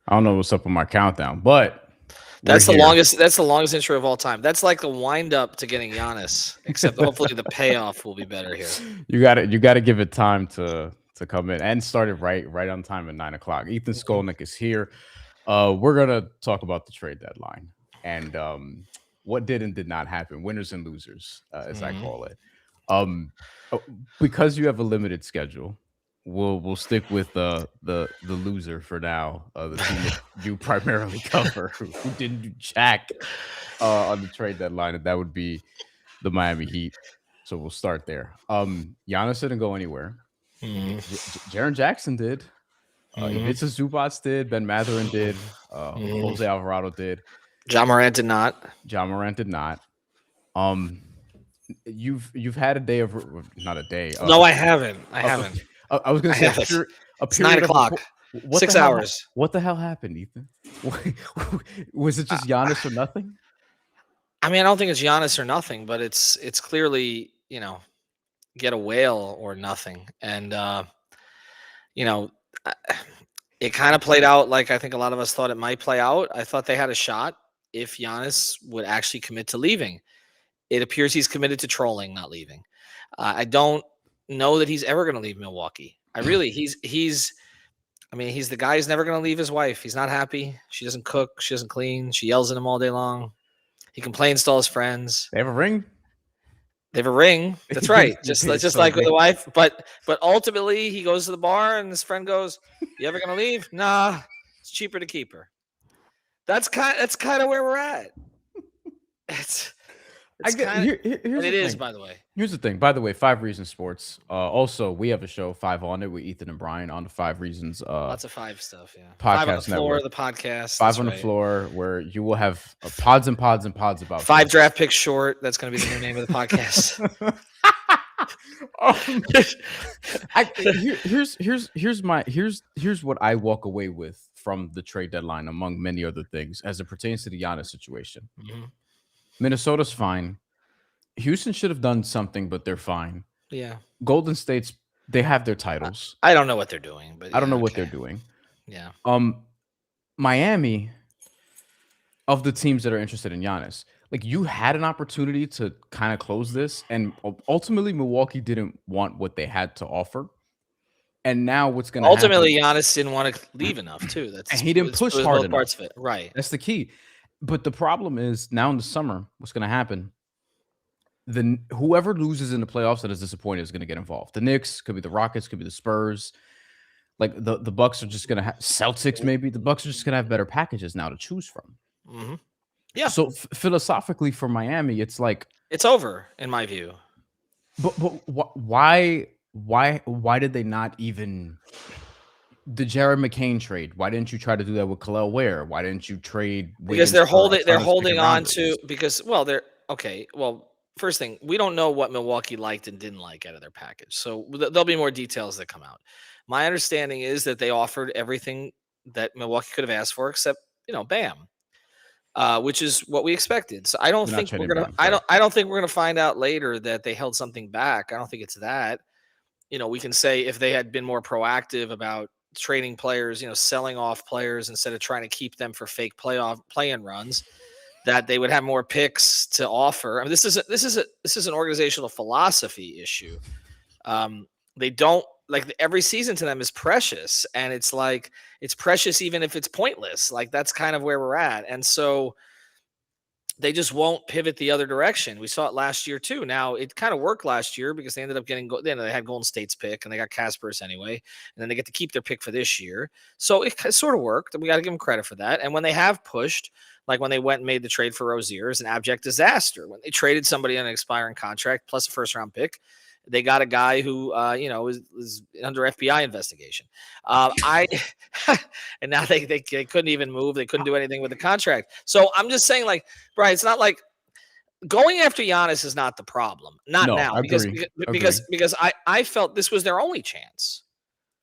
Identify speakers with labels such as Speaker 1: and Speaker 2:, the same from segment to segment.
Speaker 1: I don't know what's up with my countdown, but we're
Speaker 2: That's the
Speaker 1: here.
Speaker 2: longest. That's the longest intro of all time. That's like the wind up to getting Giannis. Except hopefully the payoff will be better here.
Speaker 1: You got to give it time to come in and start it right on time at 9 o'clock. Ethan
Speaker 2: Mhm.
Speaker 1: Skolnick is here. We're gonna talk about the trade deadline and what did and did not happen, winners and losers, as I
Speaker 2: Mhm.
Speaker 1: call it. Um, oh, because you have a limited schedule, we'll stick with the loser for now. The team that you primarily cover, who didn't do jack on the trade deadline, and that would be the Miami Heat. So we'll start there. Giannis didn't go anywhere.
Speaker 2: Mhm.
Speaker 1: Jaren Jackson did.
Speaker 2: Mhm.
Speaker 1: Ivica Zubats did. Ben Matherin did.
Speaker 2: Mhm.
Speaker 1: Jose Alvarado did.
Speaker 2: Ja Morant did not.
Speaker 1: John Morant did not. Um, you've had a day of not a day.
Speaker 2: No, I haven't. I
Speaker 1: A, a,
Speaker 2: haven't.
Speaker 1: I was gonna
Speaker 2: I
Speaker 1: say
Speaker 2: haven't.
Speaker 1: a
Speaker 2: It's nine
Speaker 1: period of
Speaker 2: o'clock.
Speaker 1: what the
Speaker 2: 6
Speaker 1: hell
Speaker 2: hours.
Speaker 1: what the hell happened, Ethan? Was it
Speaker 2: I,
Speaker 1: just Giannis or nothing?
Speaker 2: I mean, I don't think it's Giannis or nothing, but it's clearly get a whale or nothing, and you know. I- It kind of played out like I think a lot of us thought it might play out. I thought they had a shot if Giannis would actually commit to leaving. It appears he's committed to trolling, not leaving. I don't know that he's ever going to leave Milwaukee. I really, he's. I mean, he's the guy who's never going to leave his wife. He's not happy. She doesn't cook. She doesn't clean. She yells at him all day long. He complains to all his friends.
Speaker 1: They have a ring.
Speaker 2: They have a ring. That's right. Just
Speaker 1: So
Speaker 2: like with
Speaker 1: they
Speaker 2: the wife. But ultimately, he goes to the bar, and his friend goes, "You ever going to leave? Nah, it's cheaper to keep her." That's kind of where we're at. It's
Speaker 1: I
Speaker 2: it's
Speaker 1: get
Speaker 2: kind of
Speaker 1: here's
Speaker 2: and
Speaker 1: the
Speaker 2: it is,
Speaker 1: thing.
Speaker 2: by the way.
Speaker 1: Here's the thing. By the way, Five Reasons Sports. Also, we have a show, Five on It, with Ethan and Brian on the Five Reasons
Speaker 2: Lots of five stuff, yeah. Five on the
Speaker 1: podcast
Speaker 2: floor,
Speaker 1: network.
Speaker 2: the podcast.
Speaker 1: Five
Speaker 2: That's
Speaker 1: on the
Speaker 2: right.
Speaker 1: floor, where you will have pods and pods and pods about
Speaker 2: Five
Speaker 1: this.
Speaker 2: draft picks short. That's going to be the new name of the podcast.
Speaker 1: um, here's what I walk away with from the trade deadline, among many other things, as it pertains to the Giannis situation.
Speaker 2: Mhm.
Speaker 1: Minnesota's fine. Houston should have done something, but they're fine.
Speaker 2: Yeah,
Speaker 1: Golden State's they have their
Speaker 2: I,
Speaker 1: titles.
Speaker 2: I don't know what they're doing, but
Speaker 1: I don't know
Speaker 2: yeah,
Speaker 1: what they're
Speaker 2: okay,
Speaker 1: doing.
Speaker 2: yeah.
Speaker 1: Um, Miami, of the teams that are interested in Giannis, like you had an opportunity to kind of close this, and ultimately Milwaukee didn't want what they had to offer. And now what's going to happen?
Speaker 2: Ultimately, Giannis didn't want to leave enough too.
Speaker 1: And
Speaker 2: That's
Speaker 1: he didn't
Speaker 2: it
Speaker 1: push
Speaker 2: was
Speaker 1: hard
Speaker 2: both
Speaker 1: enough.
Speaker 2: parts of it, right?
Speaker 1: That's the key. But the problem is now in the summer, what's going to happen? Whoever loses in the playoffs that is disappointed is going to get involved. The Knicks, could be the Rockets, could be the Spurs. Like the Bucks are just going to have Celtics. Maybe the Bucks are just going to have better packages now to choose from.
Speaker 2: Hmm. Yeah,
Speaker 1: So philosophically for Miami, it's like,
Speaker 2: it's over in my view.
Speaker 1: why did they not even the Jared McCain trade? Why didn't you try to do that with Khalil Ware? Why didn't you trade
Speaker 2: Because
Speaker 1: Wiggins
Speaker 2: they're
Speaker 1: for a
Speaker 2: holding they're
Speaker 1: ton of second
Speaker 2: holding on to
Speaker 1: rounders?
Speaker 2: because well they're okay. Well, first thing, we don't know what Milwaukee liked and didn't like out of their package. So there'll be more details that come out. My understanding is that they offered everything that Milwaukee could have asked for except, Bam. Which is what we expected. So I don't
Speaker 1: They're not
Speaker 2: think we're
Speaker 1: trading
Speaker 2: gonna
Speaker 1: Bam,
Speaker 2: I don't
Speaker 1: correct?
Speaker 2: I don't think we're gonna find out later that they held something back. I don't think it's that. We can say if they had been more proactive about trading players, selling off players instead of trying to keep them for fake playoff play-in runs, that they would have more picks to offer. I mean, this is an organizational philosophy issue. They don't like every season to them is precious, and it's like it's precious even if it's pointless. Like that's kind of where we're at, and so they just won't pivot the other direction. We saw it last year too. Now it kind of worked last year because they ended up getting. They had Golden State's pick and they got Casper's anyway, and then they get to keep their pick for this year. So it sort of worked, and we got to give them credit for that. And when they have pushed, like when they went and made the trade for Rozier, is an abject disaster. When they traded somebody on an expiring contract plus a first round pick, they got a guy who is under FBI investigation. I and now they couldn't even move. They couldn't do anything with the contract. So I'm just saying, like, Brian, it's not like going after Giannis is not the problem. Not
Speaker 1: No,
Speaker 2: now, because
Speaker 1: agree.
Speaker 2: because
Speaker 1: Agree.
Speaker 2: because because I felt this was their only chance.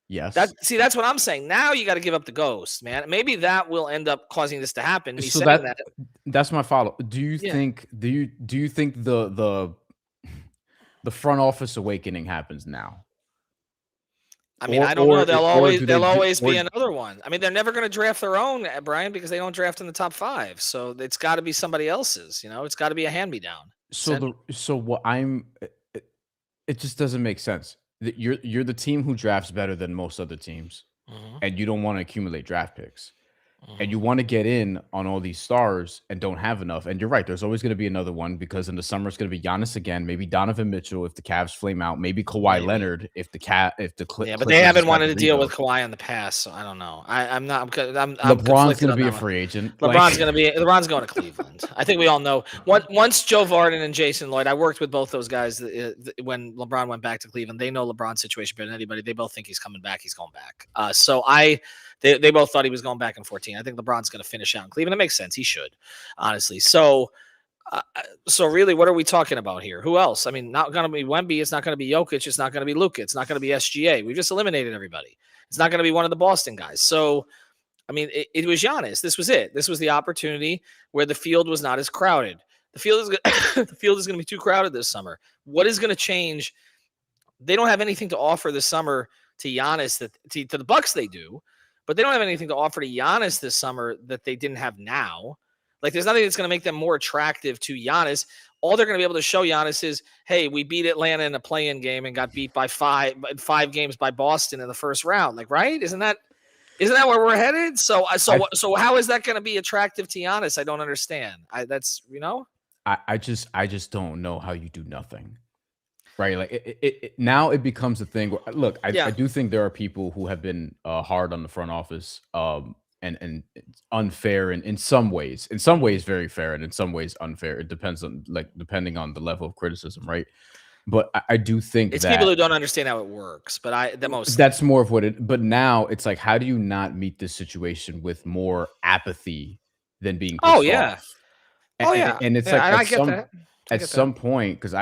Speaker 1: Yes.
Speaker 2: That's what I'm saying. Now you got to give up the ghost, man. Maybe that will end up causing this to happen. Me
Speaker 1: So
Speaker 2: saying that,
Speaker 1: that's my follow. Do you
Speaker 2: yeah.
Speaker 1: think the front office awakening happens now?
Speaker 2: I mean, I don't know. There'll always be
Speaker 1: or
Speaker 2: another one. I mean, they're never going to draft their own, Brian, because they don't draft in the top 5. So it's got to be somebody else's. It's got to be a hand-me-down.
Speaker 1: so what it just doesn't make sense. You're the team who drafts better than most other teams,
Speaker 2: Mhm,
Speaker 1: and you don't want to accumulate draft picks. And
Speaker 2: mhm.
Speaker 1: you want to get in on all these stars and don't have enough. And you're right, there's always going to be another one because in the summer it's going to be Giannis again, maybe Donovan Mitchell if the Cavs flame out, maybe Kawhi
Speaker 2: Maybe.
Speaker 1: Leonard if
Speaker 2: Yeah, but they
Speaker 1: Clippers
Speaker 2: haven't
Speaker 1: decide
Speaker 2: wanted
Speaker 1: to
Speaker 2: to deal with
Speaker 1: rebuild.
Speaker 2: Kawhi in the past, so I don't know. I'm
Speaker 1: LeBron's
Speaker 2: conflicted
Speaker 1: going to
Speaker 2: on
Speaker 1: be a
Speaker 2: that one.
Speaker 1: free agent.
Speaker 2: LeBron's going to Cleveland. I think we all know. Once Joe Varden and Jason Lloyd, I worked with both those guys when LeBron went back to Cleveland. They know LeBron's situation better than anybody. They both think he's coming back. He's going back. They both thought he was going back in 14. I think LeBron's going to finish out in Cleveland. It makes sense. He should, honestly. So really, what are we talking about here? Who else? I mean, not going to be Wemby. It's not going to be Jokic. It's not going to be Luka. It's not going to be SGA. We just eliminated everybody. It's not going to be one of the Boston guys. So, I mean, it was Giannis. This was it. This was the opportunity where the field was not as crowded. The field is going to be too crowded this summer. What is going to change? They don't have anything to offer this summer to Giannis to the Bucks. They do, but they don't have anything to offer to Giannis this summer that they didn't have now. Like, there's nothing that's going to make them more attractive to Giannis. All they're going to be able to show Giannis is, hey, we beat Atlanta in a play-in game and got beat by five games by Boston in the first round. Like, right? Isn't that where we're headed? So how is that going to be attractive to Giannis? I don't understand.
Speaker 1: I just don't know how you do nothing. Right, like now it becomes a thing where, look, I
Speaker 2: Yeah.
Speaker 1: do think there are people who have been hard on the front office, and it's unfair in some ways. In some ways, very fair, and in some ways unfair. It depends on depending on the level of criticism, right? But I do think
Speaker 2: It's
Speaker 1: that
Speaker 2: people who don't understand how it works, but
Speaker 1: that's more of what it. But now it's like, how do you not meet this situation with more apathy than being
Speaker 2: Oh
Speaker 1: pissed
Speaker 2: yeah.
Speaker 1: off?
Speaker 2: Oh yeah.
Speaker 1: And it's
Speaker 2: Yeah,
Speaker 1: like
Speaker 2: I get that. I
Speaker 1: at
Speaker 2: get that.
Speaker 1: some point, because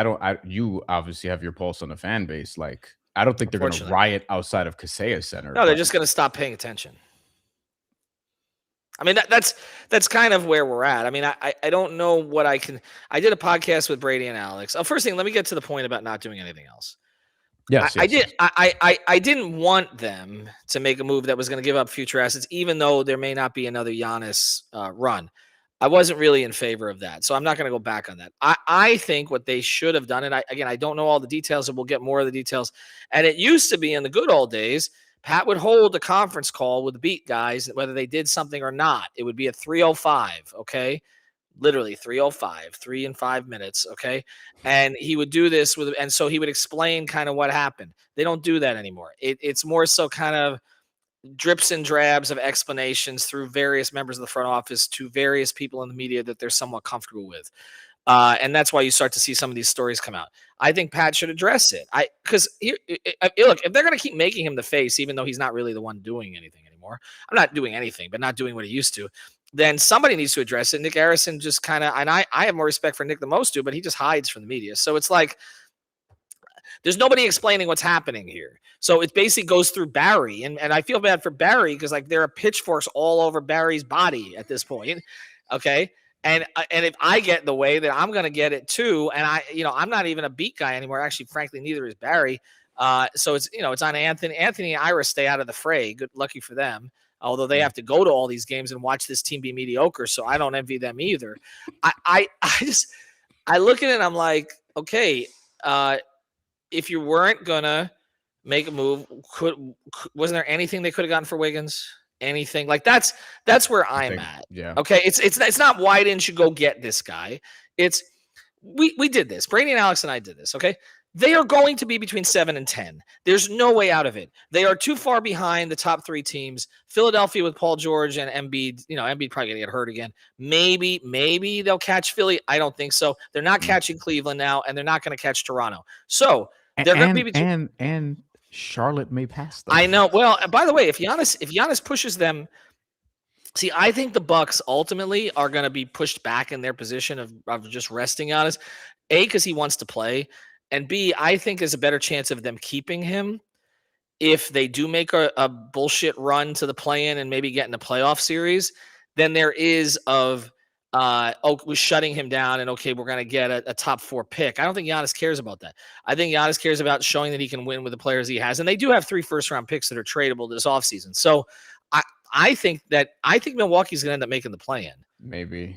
Speaker 1: you obviously have your pulse on the fan base. Like, I don't think they're going to
Speaker 2: Unfortunately.
Speaker 1: riot outside of Kaseya Center.
Speaker 2: No, they're
Speaker 1: But
Speaker 2: just going to stop paying attention. I mean, that's kind of where we're at. I mean, I don't know what I can. I did a podcast with Brady and Alex. First thing, let me get to the point about not doing anything else.
Speaker 1: yes,
Speaker 2: I
Speaker 1: yes,
Speaker 2: did.
Speaker 1: yes.
Speaker 2: I didn't want them to make a move that was going to give up future assets, even though there may not be another Giannis run. I wasn't really in favor of that, so I'm not going to go back on that. I think what they should have done, and I don't know all the details, and we'll get more of the details. And it used to be in the good old days, Pat would hold a conference call with the beat guys, whether they did something or not. It would be at 3:05, okay? Literally 3:05, 3 and 5 minutes, okay? And he would do this and so he would explain kind of what happened. They don't do that anymore. It's more so kind of drips and drabs of explanations through various members of the front office to various people in the media that they're somewhat comfortable with. And that's why you start to see some of these stories come out. I think Pat should address it. Because look, if they're going to keep making him the face, even though he's not really the one doing anything anymore, I'm not doing anything, but not doing what he used to, then somebody needs to address it. Nick Harrison just kind of, and I have more respect for Nick than most do, but he just hides from the media. So it's like, there's nobody explaining what's happening here. So it basically goes through Barry. And I feel bad for Barry because like there are pitchforks all over Barry's body at this point. Okay. And if I get in the way, then I'm going to get it too. And I'm not even a beat guy anymore. Actually, frankly, neither is Barry. So it's on Anthony. Anthony and Ira stay out of the fray. Good, lucky for them. Although they have to go to all these games and watch this team be mediocre. So I don't envy them either. I look at it and I'm like, okay, if you weren't gonna make a move, wasn't there anything they could have gotten for Wiggins? Anything like that's where I'm at.
Speaker 1: Yeah.
Speaker 2: Okay. It's not why didn't you go get this guy? It's we did this. Brady and Alex and I did this. Okay. They are going to be between 7 and 10. There's no way out of it. They are too far behind the top 3 teams. Philadelphia with Paul George and Embiid. Embiid probably gonna get hurt again. Maybe they'll catch Philly. I don't think so. They're not catching Cleveland now, and they're not going to catch Toronto. So they're going to be between.
Speaker 1: And Charlotte may pass them.
Speaker 2: I know. Well, by the way, if Giannis pushes them, see, I think the Bucks ultimately are going to be pushed back in their position of just resting Giannis. A, because he wants to play, and B, I think there's a better chance of them keeping him if they do make a bullshit run to the play-in and maybe get in the playoff series than there is of was shutting him down, and okay, we're going to get a top 4 pick. I don't think Giannis cares about that. I think Giannis cares about showing that he can win with the players he has, and they do have 3 first-round picks that are tradable this offseason. So I think Milwaukee's going to end up making the play-in.
Speaker 1: Maybe.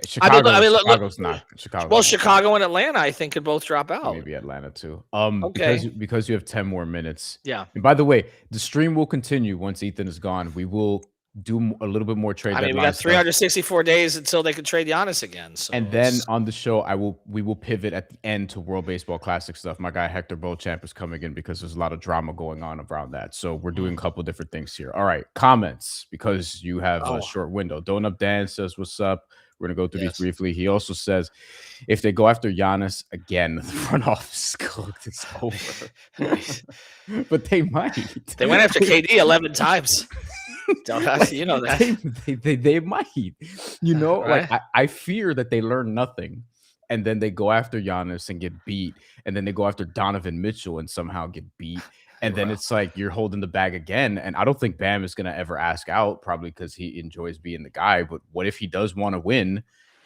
Speaker 2: Chicago's
Speaker 1: not.
Speaker 2: Chicago and Atlanta, I think, could both drop out.
Speaker 1: Maybe Atlanta too.
Speaker 2: Okay.
Speaker 1: Because you have 10 more minutes.
Speaker 2: Yeah.
Speaker 1: And by the way, the stream will continue once Ethan is gone. We will do a little bit more trade deadline.
Speaker 2: We got 364 days until they could trade Giannis again. So
Speaker 1: and then on the show, we will pivot at the end to World Baseball Classic stuff. My guy Hector Beauchamp is coming in because there's a lot of drama going on around that. So we're doing a couple different things here. All right, comments, because you have a short window. Don't Up Dan says, "What's up?" We're gonna go through these briefly. He also says, if they go after Giannis again, the front office is cooked. It's over. But they might.
Speaker 2: They went after KD 11 times. You know that
Speaker 1: they might. You know, right? Like I fear that they learn nothing, and then they go after Giannis and get beat, and then they go after Donovan Mitchell and somehow get beat. And then it's like you're holding the bag again. And I don't think Bam is going to ever ask out, probably because he enjoys being the guy. But what if he does want to win?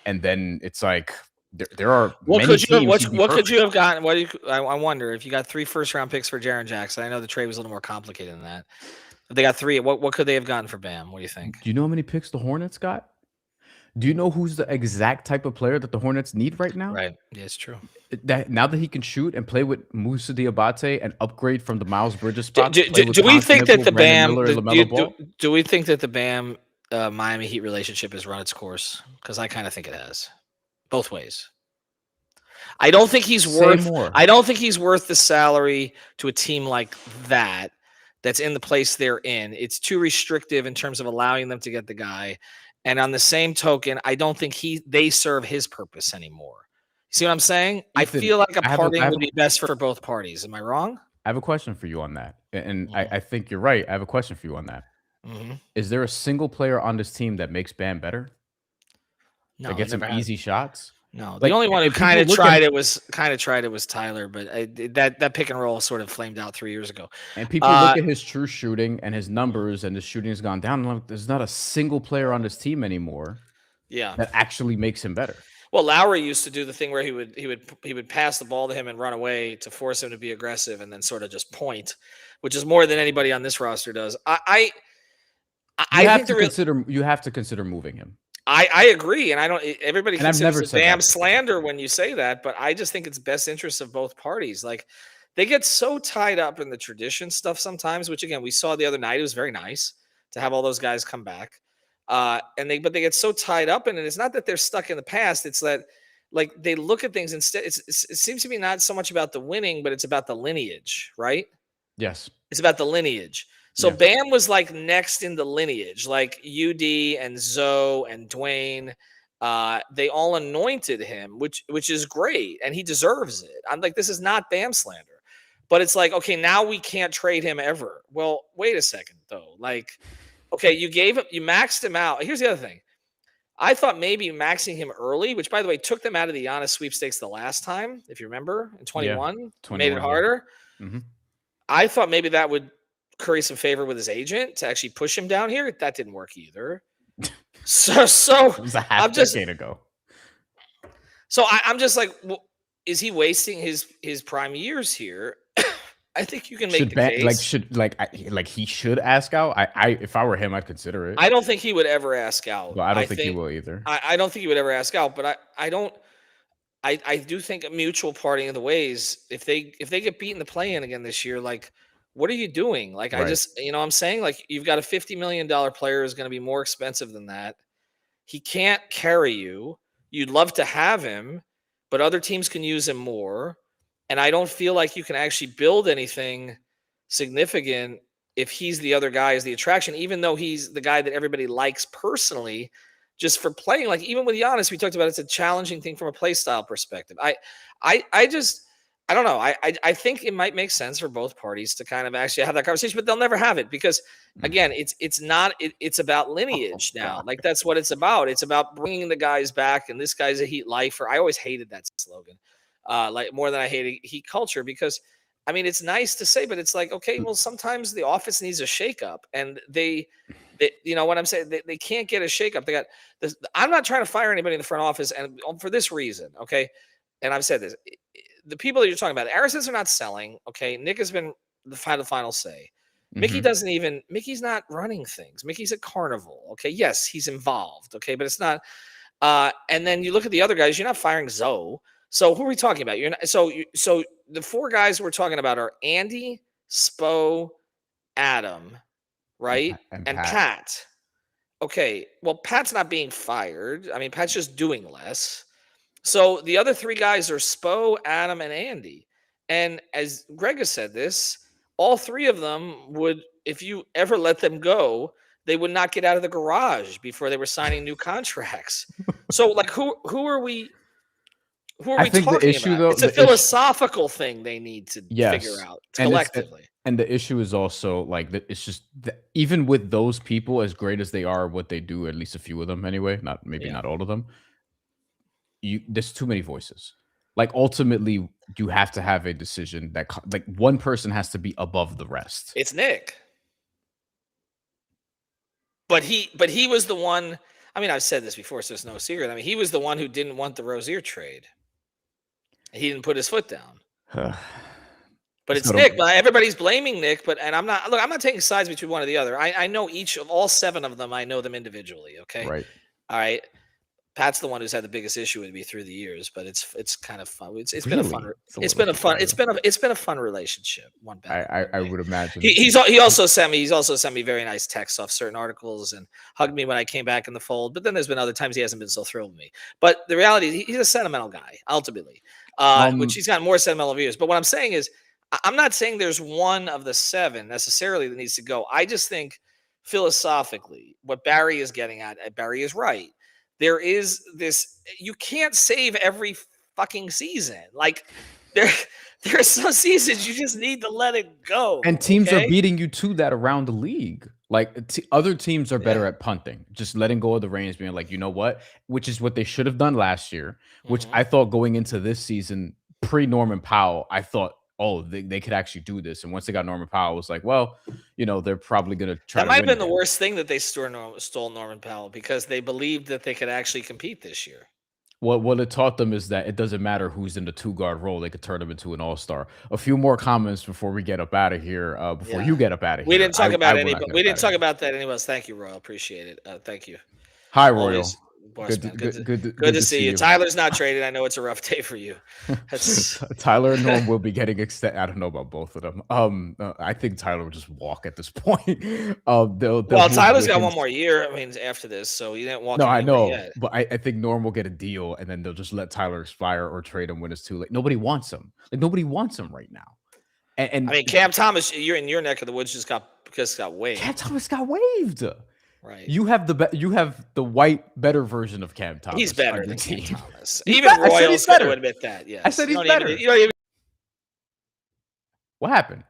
Speaker 1: And then it's like there are
Speaker 2: what could you have gotten? I wonder if you got 3 first-round picks for Jaren Jackson. I know the trade was a little more complicated than that. If they got 3, what could they have gotten for Bam? What do you think?
Speaker 1: Do you know how many picks the Hornets got? Do you know who's the exact type of player that the Hornets need right now?
Speaker 2: Right. Yeah, it's true.
Speaker 1: That now that he can shoot and play with Moussa Diabate and upgrade from the Miles Bridges spot.
Speaker 2: Do we think that the Bam? Do we think that the Bam Miami Heat relationship has run its course? Because I kind of think it has, both ways. I don't think he's worth. I don't think he's worth the salary to a team like that. That's in the place they're in. It's too restrictive in terms of allowing them to get the guy. And on the same token, I don't think they serve his purpose anymore. See what I'm saying? Ethan, I feel like a parting would be best for both parties. Am I wrong?
Speaker 1: I have a question for you on that. And I think you're right. I have a question for you on that. Mm-hmm. Is there a single player on this team that makes Bam better?
Speaker 2: No.
Speaker 1: That gets him easy shots?
Speaker 2: No. The only one who kind of tried it was Tyler, but that pick and roll sort of flamed out 3 years ago.
Speaker 1: And people look at his true shooting and his numbers, and his shooting has gone down. Like, there's not a single player on this team anymore.
Speaker 2: Yeah,
Speaker 1: that actually makes him better.
Speaker 2: Well, Lowry used to do the thing where he would pass the ball to him and run away to force him to be aggressive, and then sort of just point, which is more than anybody on this roster does. You have to consider moving him. I agree, and I don't. Everybody considers it Bam slander when you say that, but I just think it's best interest of both parties. Like, they get so tied up in the tradition stuff sometimes, which again we saw the other night. It was very nice to have all those guys come back, but they get so tied up in it. It's not that they're stuck in the past; it's that like they look at things instead. It seems to be not so much about the winning, but it's about the lineage, right?
Speaker 1: Yes,
Speaker 2: it's about the lineage. So Bam was like next in the lineage, like UD and Zoe and Dwayne. They all anointed him, which is great, and he deserves it. I'm like, this is not Bam slander, but it's like, okay, now we can't trade him ever. Well, wait a second though. Like, okay, you maxed him out. Here's the other thing. I thought maybe maxing him early, which by the way took them out of the Giannis sweepstakes the last time, if you remember, in 21 made it harder. Mm-hmm. I thought maybe that would curry some favor with his agent to actually push him down here. That didn't work either. So
Speaker 1: it was a half decade ago.
Speaker 2: So I'm just like, well, is he wasting his prime years here? I think you can make the case.
Speaker 1: He should ask out. If I were him, I'd consider it.
Speaker 2: I don't think he would ever ask out.
Speaker 1: Well, I don't think he will either.
Speaker 2: I don't think he would ever ask out, but I do think a mutual parting of the ways. If they get beaten the play-in again this year, like, what are you doing? Like, right. I just, you know what I'm saying? Like, you've got a $50 million player who's going to be more expensive than that. He can't carry you. You'd love to have him, but other teams can use him more. And I don't feel like you can actually build anything significant if he's the other guy as the attraction, even though he's the guy that everybody likes personally, just for playing. Like, even with Giannis, we talked about it's a challenging thing from a play style perspective. I don't know. I think it might make sense for both parties to kind of actually have that conversation, but they'll never have it because, again, it's about lineage now. Like, that's what it's about. It's about bringing the guys back, and this guy's a Heat lifer. I always hated that slogan, like more than I hated Heat culture, because I mean, it's nice to say, but it's like, okay, well, sometimes the office needs a shakeup, and they you know what I'm saying? They can't get a shakeup. They got this. I'm not trying to fire anybody in the front office, and for this reason, okay. And I've said this: the people that you're talking about, Arisons are not selling. Okay, Nick has been the final say. Mickey
Speaker 1: Mhm.
Speaker 2: doesn't even. Mickey's not running things. Mickey's at Carnival. Okay, yes, he's involved. Okay, but it's not. And then you look at the other guys. You're not firing Zoe. So who are we talking about? You're not. So the four guys we're talking about are Andy, Spo, Adam, right,
Speaker 1: And
Speaker 2: and
Speaker 1: Pat.
Speaker 2: Pat. Okay, well, Pat's not being fired. I mean, Pat's just doing less. So the other three guys are Spo, Adam, and Andy. And as Greg has said this, all three of them would, if you ever let them go, they would not get out of the garage before they were signing new contracts. So, like, who are
Speaker 1: I
Speaker 2: we
Speaker 1: think the
Speaker 2: talking
Speaker 1: issue
Speaker 2: about?
Speaker 1: though,
Speaker 2: It's a
Speaker 1: the issue,
Speaker 2: philosophical thing they need to figure
Speaker 1: yes,
Speaker 2: out
Speaker 1: and it's
Speaker 2: collectively.
Speaker 1: and the issue is also like that. It's just that even with those people, as great as they are, what they do, at least a few of them anyway, not maybe
Speaker 2: Yeah.
Speaker 1: not all of them. There's too many voices. Like ultimately, you have to have a decision that like one person has to be above the rest.
Speaker 2: It's Nick. But he was the one. I mean, I've said this before, so it's no secret. I mean, he was the one who didn't want the Rozier trade. He didn't put his foot down. But
Speaker 1: It's
Speaker 2: it's
Speaker 1: not a
Speaker 2: Nick. But everybody's blaming Nick. And I'm not. Look, I'm not taking sides between one or the other. I know each of all seven of them. I know them individually. Okay.
Speaker 1: right.
Speaker 2: All right. Pat's the one who's had the biggest issue with me through the years, but it's kind of fun. It's been a fun.
Speaker 1: Really, it's a
Speaker 2: It's
Speaker 1: little
Speaker 2: been a fun.
Speaker 1: surprising.
Speaker 2: It's been a fun relationship. One
Speaker 1: I,
Speaker 2: back
Speaker 1: I
Speaker 2: one
Speaker 1: I
Speaker 2: way.
Speaker 1: would imagine
Speaker 2: He,
Speaker 1: it's
Speaker 2: he's al- he also sent me very nice texts off certain articles and hugged me when I came back in the fold. But then there's been other times he hasn't been so thrilled with me. But the reality is he's a sentimental guy ultimately, which
Speaker 1: um
Speaker 2: he's got more sentimental views. But what I'm saying is I'm not saying there's one of the seven necessarily that needs to go. I just think philosophically what Barry is getting at, Barry is right. There is this. You can't save every fucking season. Like there. There are some seasons you just need to let it
Speaker 1: and
Speaker 2: go,
Speaker 1: teams are
Speaker 2: okay?
Speaker 1: beating you to that around the league. Like other teams are better
Speaker 2: Yeah.
Speaker 1: at punting, just letting go of the reins, being like, you know what, which is what they should have done last year. Which
Speaker 2: Mhm.
Speaker 1: I thought going into this season, pre Norman Powell, I thought, oh, they could actually do this. And once they got Norman Powell, it was like, well, they're probably gonna try
Speaker 2: That
Speaker 1: to
Speaker 2: might have
Speaker 1: win
Speaker 2: been the
Speaker 1: again.
Speaker 2: worst thing that they stole Norman Powell because they believed that they could actually compete this year.
Speaker 1: What it taught them is that it doesn't matter who's in the two guard role; they could turn them into an all star. A few more comments before we get up out of here. Before
Speaker 2: Yeah.
Speaker 1: you get up out of
Speaker 2: We
Speaker 1: here,
Speaker 2: didn't talk
Speaker 1: I
Speaker 2: about
Speaker 1: will
Speaker 2: any,
Speaker 1: not
Speaker 2: but
Speaker 1: get
Speaker 2: we
Speaker 1: up
Speaker 2: didn't
Speaker 1: out of
Speaker 2: talk
Speaker 1: here.
Speaker 2: about that anyways. Thank you, Royal. Appreciate it. Thank you.
Speaker 1: Hi, Royal.
Speaker 2: Always, boss man. Good
Speaker 1: Good
Speaker 2: to
Speaker 1: to
Speaker 2: see
Speaker 1: see
Speaker 2: you.
Speaker 1: you.
Speaker 2: Tyler's not traded. I know it's a rough day for you. That's
Speaker 1: Tyler and Norm will be getting extended. I don't know about both of them. I think Tyler will just walk at this point. They'll
Speaker 2: well,
Speaker 1: move
Speaker 2: Tyler's got one
Speaker 1: Wiggins.
Speaker 2: more year. I mean, after this, so he didn't walk
Speaker 1: No,
Speaker 2: him
Speaker 1: I
Speaker 2: anywhere
Speaker 1: know,
Speaker 2: yet.
Speaker 1: but I think Norm will get a deal, and then they'll just let Tyler expire or trade him when it's too late. Nobody wants him. Like nobody wants him right now.
Speaker 2: I
Speaker 1: And
Speaker 2: mean, Cam Thomas, you're in your neck of the woods, just got
Speaker 1: Cam
Speaker 2: waived,
Speaker 1: Thomas got waived.
Speaker 2: right?
Speaker 1: You have the white better version of Cam
Speaker 2: He's
Speaker 1: Thomas on
Speaker 2: better
Speaker 1: your
Speaker 2: than Cam
Speaker 1: team.
Speaker 2: Thomas.
Speaker 1: He's
Speaker 2: Even
Speaker 1: better. I said he's
Speaker 2: Royals got to
Speaker 1: better.
Speaker 2: admit that.
Speaker 1: I
Speaker 2: Yes,
Speaker 1: said he's better.
Speaker 2: you don't even.
Speaker 1: What happened?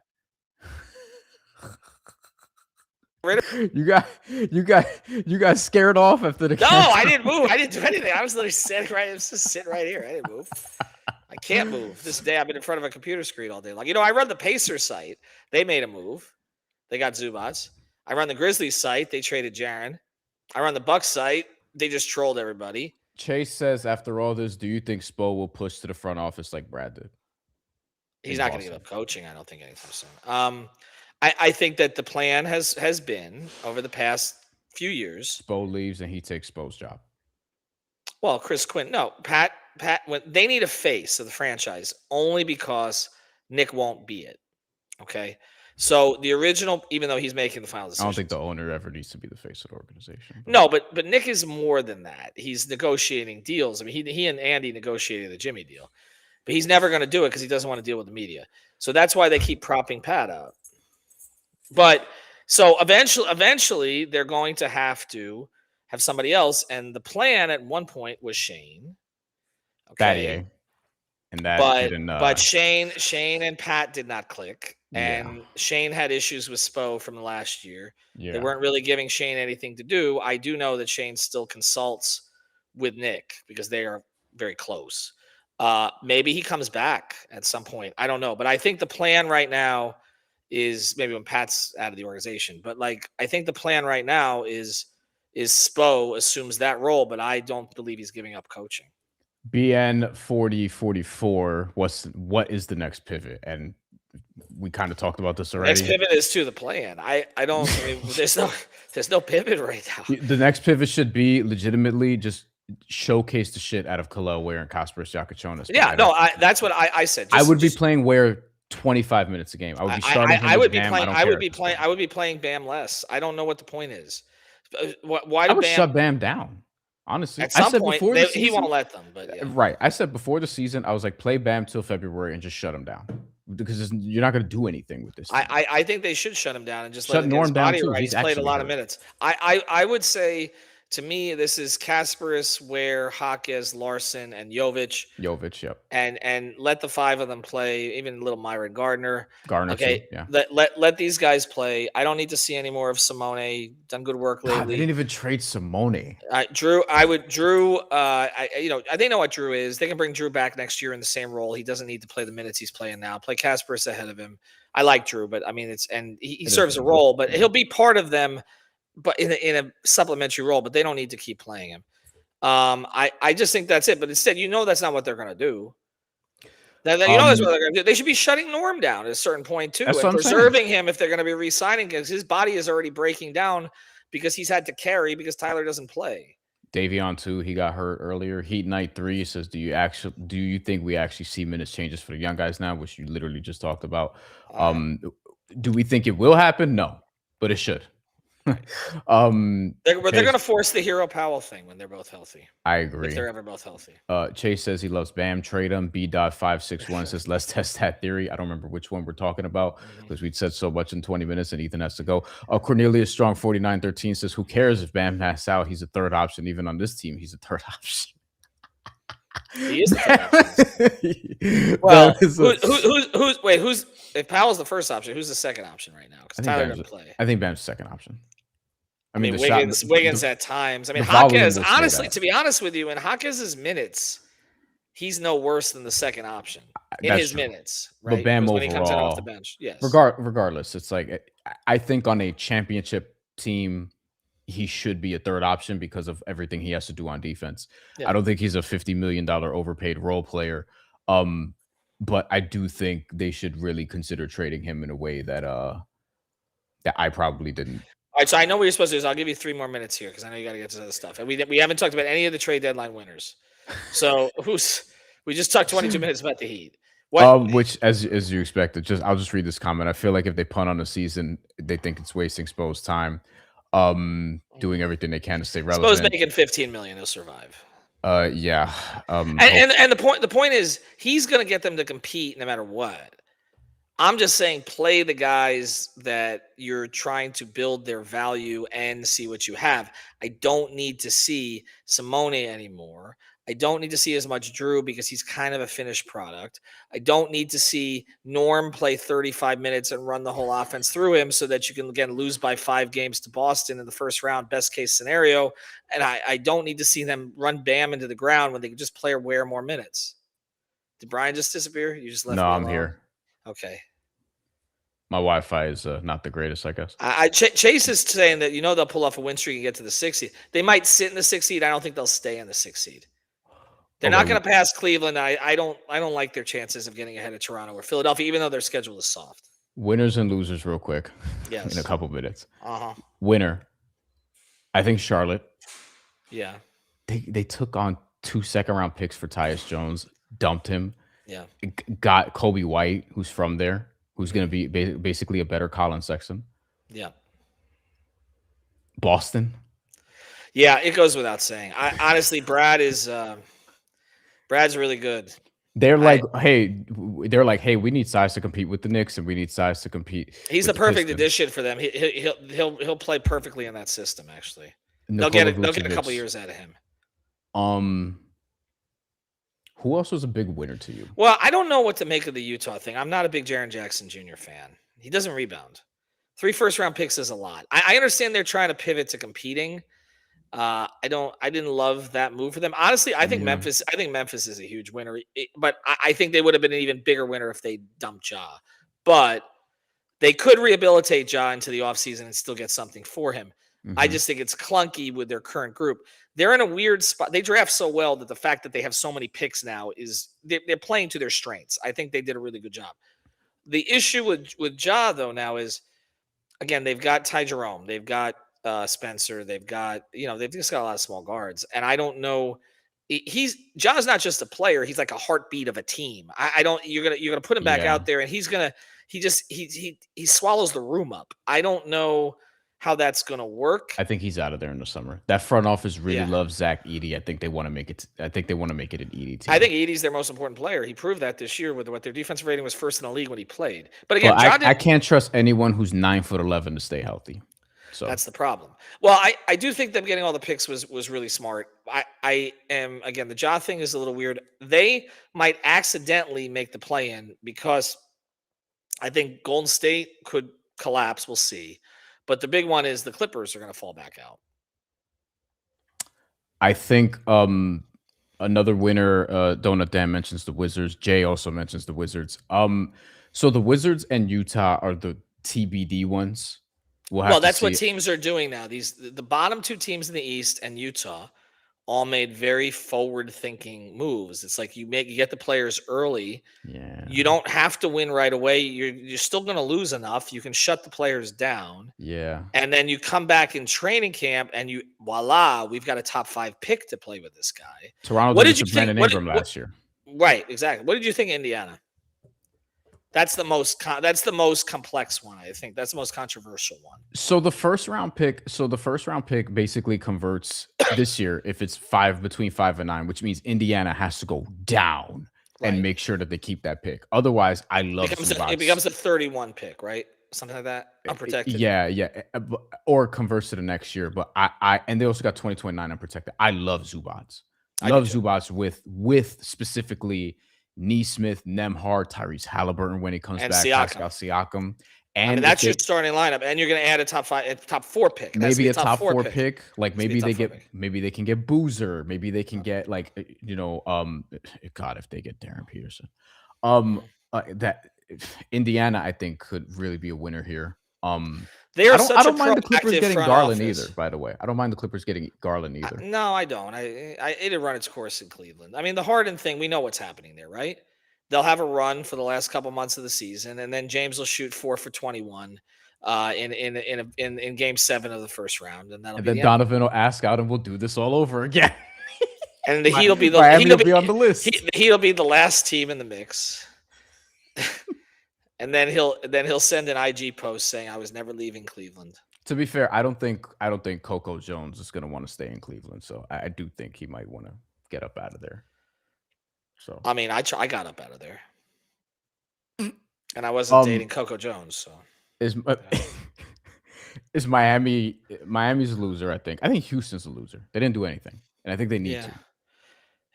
Speaker 2: Rid
Speaker 1: You got scared off after the
Speaker 2: No,
Speaker 1: Cam
Speaker 2: I
Speaker 1: Thomas.
Speaker 2: didn't move. I didn't do anything. I was literally sitting right. I was just sitting right here. I didn't move. I can't move. This day I've been in front of a computer screen all day long. I run the Pacers site. They made a move. They got Zubats. I run the Grizzlies site. They traded Jaren. I run the Bucks site. They just trolled everybody.
Speaker 1: Chase says, after all this, do you think Spo will push to the front office like Brad did
Speaker 2: He's
Speaker 1: in
Speaker 2: not going to give
Speaker 1: Boston?
Speaker 2: up coaching. I don't think anytime soon. I think that the plan has been over the past few years.
Speaker 1: Spo leaves and he takes Spo's job.
Speaker 2: Well, Chris Quinn, no, Pat. When they need a face of the franchise, only because Nick won't be it. Okay, so the original, even though he's making the final
Speaker 1: I don't think
Speaker 2: decisions,
Speaker 1: the owner ever needs to be the face of the organization. But
Speaker 2: no, but Nick is more than that. He's negotiating deals. I mean, he and Andy negotiated the Jimmy deal, but he's never going to do it because he doesn't want to deal with the media. So that's why they keep propping Pat up. But so eventually they're going to have somebody else. And the plan at one point was Shane. Okay.
Speaker 1: Battier, and that
Speaker 2: But
Speaker 1: didn't.
Speaker 2: Shane and Pat did not click.
Speaker 1: Yeah,
Speaker 2: And Shane had issues with Spo from the last year. They
Speaker 1: yeah.
Speaker 2: weren't really giving Shane anything to do. I do know that Shane still consults with Nick because they are very close. Maybe he comes back at some point. I don't know, but I think the plan right now is maybe when Pat's out of the organization. But like, I think the plan right now is Spo assumes that role, but I don't believe he's giving up coaching.
Speaker 1: BN 4044. What is the next pivot? And we kind of talked about this
Speaker 2: The next
Speaker 1: already.
Speaker 2: pivot is to the plan. I don't. I mean, there's no pivot right now.
Speaker 1: The next pivot should be legitimately just showcase the shit out of Kalel Ware and Kasparas Jakachonis.
Speaker 2: Yeah, no, that's what I said.
Speaker 1: I would be playing Ware 25 minutes a game. I would be starting him
Speaker 2: I would
Speaker 1: with
Speaker 2: be
Speaker 1: Bam.
Speaker 2: playing.
Speaker 1: I don't
Speaker 2: I
Speaker 1: care
Speaker 2: would be
Speaker 1: at this
Speaker 2: playing.
Speaker 1: point.
Speaker 2: I would be playing Bam less. I don't know what the point is. Why
Speaker 1: I
Speaker 2: do
Speaker 1: would
Speaker 2: Bam?
Speaker 1: shut Bam down. Honestly,
Speaker 2: At
Speaker 1: I
Speaker 2: some
Speaker 1: said
Speaker 2: point,
Speaker 1: before the
Speaker 2: he
Speaker 1: season,
Speaker 2: won't let them. But yeah.
Speaker 1: right? I said before the season, I was like, play Bam till February and just shut him down because you're not going to do anything with this. Team.
Speaker 2: I think they should shut him down and just
Speaker 1: shut
Speaker 2: let him get his
Speaker 1: Norm down
Speaker 2: body
Speaker 1: too.
Speaker 2: right. He's played a lot of
Speaker 1: hurt.
Speaker 2: minutes. I would say, to me, this is Kasparas, Ware, Jaquez, Larson, and Jovic.
Speaker 1: Yep.
Speaker 2: And let the five of them play, even little Myron Gardner. Okay,
Speaker 1: too, yeah.
Speaker 2: Let these guys play. I don't need to see any more of Simone. Done good work lately.
Speaker 1: They didn't even trade Simone.
Speaker 2: Drew. I think know what Drew is. They can bring Drew back next year in the same role. He doesn't need to play the minutes he's playing now. Play Kasparas ahead of him. I like Drew, but I mean he serves a role, but he'll be part of them, but in a supplementary role. But they don't need to keep playing him. I just think that's it. But instead, that's not what they're going to do. That's what they're going to do. They should be shutting Norm down at a certain point too, and preserving him if they're going to be re-signing, because his body is already breaking down because he's had to carry because Tyler doesn't play.
Speaker 1: Davion too, he got hurt earlier. Heat Night 3 says, do you think we actually see minutes changes for the young guys now, which you literally just talked about? Do we think it will happen? No, but it should.
Speaker 2: They're going to force the Hero Powell thing when they're both healthy.
Speaker 1: I agree.
Speaker 2: If they're ever both healthy.
Speaker 1: Chase says he loves Bam. Trade him. B.561 says let's test that theory. I don't remember which one we're talking about because we'd said so much in 20 minutes and Ethan has to go. Cornelius Strong 4913 says who cares if Bam has out? He's a third option. Even on this team, he's a third option.
Speaker 2: He is the third option. Well, who's if Powell's the first option, who's the second option right now? Because Tyler doesn't play.
Speaker 1: I think Bam's the second option.
Speaker 2: I mean, Wiggins at times. I mean, Jaquez, honestly, to be honest with you, in Jaquez's minutes, he's no worse than the second option in his minutes. Right?
Speaker 1: But Bam
Speaker 2: when he comes in
Speaker 1: overall,
Speaker 2: off the bench, yes.
Speaker 1: Regardless, it's like I think on a championship team, he should be a third option because of everything he has to do on defense. Yeah. I don't think he's a $50 million overpaid role player. But I do think they should really consider trading him in a way that I probably didn't.
Speaker 2: All right, so I know what you're supposed to do is I'll give you 3 more minutes here because I know you got to get to other stuff. And we haven't talked about any of the trade deadline winners. So we just talked 22 minutes about the Heat.
Speaker 1: Which, as you expected, I'll just read this comment. I feel like if they punt on the season, they think it's wasting Spo's time. Doing everything they can to stay relevant.
Speaker 2: Spo's making $15 million, he'll survive.
Speaker 1: Yeah.
Speaker 2: And the point is he's going to get them to compete no matter what. I'm just saying play the guys that you're trying to build their value and see what you have. I don't need to see Simone anymore. I don't need to see as much Drew because he's kind of a finished product. I don't need to see Norm play 35 minutes and run the whole offense through him so that you can, again, lose by 5 games to Boston in the first round, best case scenario. And I don't need to see them run Bam into the ground when they can just play or wear more minutes. Did Brian just disappear? You just left me alone?
Speaker 1: I'm here.
Speaker 2: Okay.
Speaker 1: My Wi-Fi is not the greatest, I guess.
Speaker 2: Chase is saying that they'll pull off a win streak and get to the 6th seed. They might sit in the 6th seed. I don't think they'll stay in the 6th seed. They're not going to pass Cleveland. I don't like their chances of getting ahead of Toronto or Philadelphia, even though their schedule is soft.
Speaker 1: Winners and losers, real quick.
Speaker 2: Yes.
Speaker 1: In a couple minutes. Winner. I think Charlotte.
Speaker 2: Yeah.
Speaker 1: They took on 2 second-round picks for Tyus Jones, dumped him.
Speaker 2: Yeah.
Speaker 1: Got Kobe White, who's from there, who's going to be basically a better Colin Sexton.
Speaker 2: Yeah.
Speaker 1: Boston.
Speaker 2: Yeah, it goes without saying. Honestly, Brad's really good.
Speaker 1: They're like, hey, we need size to compete with the Knicks, and we need size to compete.
Speaker 2: He's the perfect addition for them. He'll play perfectly in that system. Actually, they'll get a couple years out of him.
Speaker 1: Who else was a big winner to you?
Speaker 2: Well, I don't know what to make of the Utah thing. I'm not a big Jaren Jackson Jr. fan. He doesn't rebound. 3 first-round picks is a lot. I understand they're trying to pivot to competing, I didn't love that move for them. Honestly,
Speaker 1: Yeah.
Speaker 2: I think Memphis is a huge winner, but I think they would have been an even bigger winner if they dumped Ja. But they could rehabilitate Ja into the offseason and still get something for him. I
Speaker 1: Mhm.
Speaker 2: just think it's clunky with their current group. They're in a weird spot. They draft so well that the fact that they have so many picks now is they're playing to their strengths. I think they did a really good job. The issue with Ja though now is again they've got Ty Jerome, they've got Spencer, they've got they've just got a lot of small guards, and I don't know. He's Ja's not just a player; he's like a heartbeat of a team. I don't. You're gonna put him back
Speaker 1: Yeah.
Speaker 2: out there, and he swallows the room up. I don't know how that's gonna work.
Speaker 1: I think he's out of there in the summer. That front office really
Speaker 2: Yeah,
Speaker 1: loves Zach Edey. I think they want to make it. I think they want to make it an Edey
Speaker 2: I
Speaker 1: team.
Speaker 2: think Edie's their most important player. He proved that this year with what their defensive rating was first in the league when he played. But
Speaker 1: But
Speaker 2: again, Ja
Speaker 1: I
Speaker 2: didn't.
Speaker 1: can't trust anyone who's 9'11" to stay healthy. So
Speaker 2: That's the problem. Well, I do think them getting all the picks was really smart. I am again the Ja thing is a little weird. They might accidentally make the play in because I think Golden State could collapse. We'll see. But the big one is the Clippers are going to fall back out.
Speaker 1: I think another winner, Donut Dan mentions the Wizards. Jay also mentions the Wizards. So the Wizards and Utah are the TBD ones. We'll
Speaker 2: Well,
Speaker 1: have to
Speaker 2: that's what
Speaker 1: see.
Speaker 2: teams are doing now. The bottom two teams in the East and Utah all made very forward thinking moves. It's like you get the players early.
Speaker 1: Yeah.
Speaker 2: You don't have to win right away. You're still going to lose enough. You can shut the players down,
Speaker 1: Yeah.
Speaker 2: and then you come back in training camp, and voila, we've got a top 5 pick to play with this guy.
Speaker 1: Toronto
Speaker 2: What
Speaker 1: did it
Speaker 2: did
Speaker 1: to
Speaker 2: you think?
Speaker 1: Brandon Ingram
Speaker 2: What
Speaker 1: last year.
Speaker 2: right, exactly. What did you think of Indiana? That's the most complex one. I think that's the most controversial one.
Speaker 1: So the first round pick basically converts this year if it's between 5 and 9, which means Indiana has to go down and
Speaker 2: Right.
Speaker 1: make sure that they keep that pick. Otherwise, I love
Speaker 2: It
Speaker 1: Zubats.
Speaker 2: becomes a 31 pick, right? Something like that. Unprotected.
Speaker 1: Yeah, yeah, or converts to the next year. But and they also got 2029 unprotected. I love Zubats.
Speaker 2: I do
Speaker 1: Love
Speaker 2: too.
Speaker 1: Zubats with specifically Neesmith, Nemhard, Tyrese Halliburton when he comes
Speaker 2: And
Speaker 1: back,
Speaker 2: Siakam.
Speaker 1: Pascal Siakam,
Speaker 2: I mean,
Speaker 1: and if
Speaker 2: that's your
Speaker 1: they
Speaker 2: starting lineup, and you're going to add a top 4 pick. It has to
Speaker 1: maybe
Speaker 2: be a
Speaker 1: a
Speaker 2: top
Speaker 1: top
Speaker 2: 4
Speaker 1: four
Speaker 2: pick.
Speaker 1: pick, like
Speaker 2: To be a top 4 pick.
Speaker 1: maybe they can get Boozer, maybe they can get like God, if they get Darren Peterson, um that Indiana I think could really be a winner here.
Speaker 2: They are
Speaker 1: I
Speaker 2: such a
Speaker 1: don't mind the Clippers
Speaker 2: proactive
Speaker 1: getting
Speaker 2: front
Speaker 1: Garland either.
Speaker 2: office.
Speaker 1: By the way, I don't mind the Clippers getting Garland either.
Speaker 2: No, I don't. It'll run its course in Cleveland. I mean, the Harden thing, we know what's happening there, right? They'll have a run for the last couple months of the season, and then James will shoot 4 for 21 in Game 7 of the first round, and that'll
Speaker 1: And
Speaker 2: be
Speaker 1: then
Speaker 2: the end of it.
Speaker 1: Donovan will ask out, and we'll do this all over again.
Speaker 2: And the
Speaker 1: Miami will be on the list.
Speaker 2: The Heat'll be the last team in the mix. And then he'll send an IG post saying I was never leaving Cleveland.
Speaker 1: To be fair, I don't think Coco Jones is going to want to stay in Cleveland. So I do think he might want to get up out of there. So
Speaker 2: I mean, I got up out of there, and I wasn't dating Coco Jones. So
Speaker 1: is is Miami's a loser? I think Houston's a loser. They didn't do anything, and I think they need to.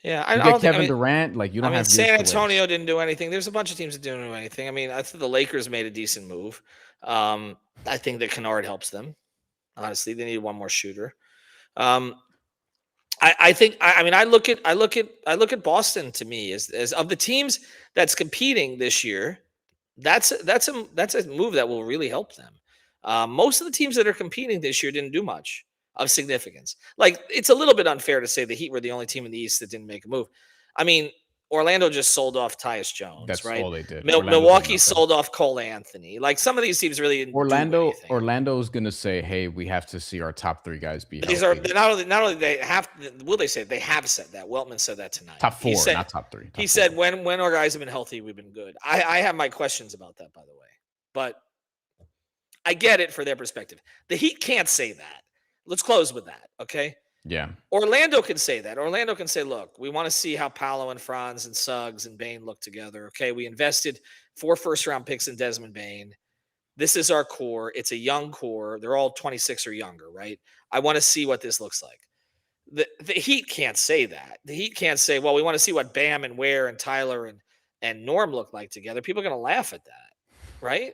Speaker 2: Yeah.
Speaker 1: You get Kevin Durant, like you
Speaker 2: I
Speaker 1: don't
Speaker 2: mean,
Speaker 1: have years
Speaker 2: San
Speaker 1: to waste.
Speaker 2: Antonio didn't do anything. There's a bunch of teams that didn't do anything. I mean, I think the Lakers made a decent move. I think that Kennard helps them. Honestly, they need one more shooter. I think. I mean, I look at Boston to me as of the teams that's competing this year. That's a move that will really help them. Most of the teams that are competing this year didn't do much of significance. Like it's a little bit unfair to say the Heat were the only team in the East that didn't make a move. I mean, Orlando just sold off Tyus Jones,
Speaker 1: That's
Speaker 2: right?
Speaker 1: all they did.
Speaker 2: Milwaukee sold off Cole Anthony. Like some of these teams really didn't do anything.
Speaker 1: Orlando's gonna say, "Hey, we have to see our top 3 guys be
Speaker 2: But
Speaker 1: healthy."
Speaker 2: these are not only they have will they say they have said that. Weltman said that tonight.
Speaker 1: Top 4,
Speaker 2: said,
Speaker 1: not top 3.
Speaker 2: He said when our guys have been healthy, we've been good. I have my questions about that, by the way, but I get it for their perspective. The Heat can't say that. Let's close with that, okay?
Speaker 1: Yeah.
Speaker 2: Orlando can say that. Orlando can say, look, we want to see how Paolo and Franz and Suggs and Bain look together. Okay, we invested 4 first-round picks in Desmond Bain. This is our core. It's a young core. They're all 26 or younger, right? I want to see what this looks like. The Heat can't say that. The Heat can't say, well, we want to see what Bam and Ware and Tyler and Norm look like together. People are going to laugh at that, right?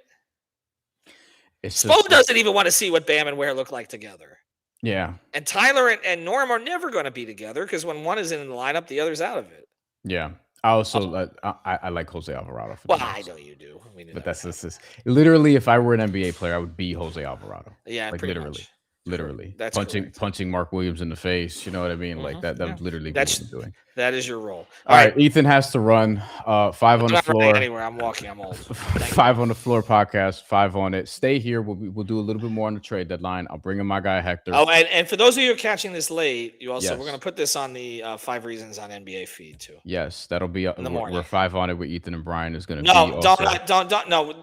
Speaker 2: Spo doesn't even want to see what Bam and Ware look like together.
Speaker 1: Yeah.
Speaker 2: And Tyler and Norm are never going to be together because when one is in the lineup, the other's out of it.
Speaker 1: Yeah. I also
Speaker 2: Oh,
Speaker 1: I like Jose Alvarado for the
Speaker 2: well, I
Speaker 1: Knicks.
Speaker 2: know you do. I mean, you
Speaker 1: But
Speaker 2: never
Speaker 1: that's
Speaker 2: have.
Speaker 1: this literally if I were an NBA player, I would be Jose Alvarado.
Speaker 2: Yeah,
Speaker 1: Like
Speaker 2: pretty
Speaker 1: literally.
Speaker 2: much.
Speaker 1: Literally.
Speaker 2: That's
Speaker 1: Punching
Speaker 2: correct.
Speaker 1: punching Mark Williams in the face. You know what I mean? Like that
Speaker 2: Yeah,
Speaker 1: would literally be what
Speaker 2: that's
Speaker 1: I'm doing.
Speaker 2: that is your role. All
Speaker 1: All
Speaker 2: right,
Speaker 1: right. Ethan has to run. Five on
Speaker 2: I'm
Speaker 1: the
Speaker 2: not running
Speaker 1: floor.
Speaker 2: anywhere. I'm walking. I'm old. Thank you.
Speaker 1: Five on the floor podcast. Five on it. Stay here. We'll do a little bit more on the trade deadline. I'll bring in my guy Hector.
Speaker 2: Oh, and for those of you who are catching this late, we're going to
Speaker 1: Yes.
Speaker 2: put this on the 5 Reasons on NBA feed too
Speaker 1: Yes. That'll be
Speaker 2: in the
Speaker 1: where
Speaker 2: morning.
Speaker 1: five on it with Ethan and Brian is gonna be
Speaker 2: No,
Speaker 1: also.
Speaker 2: don't. No,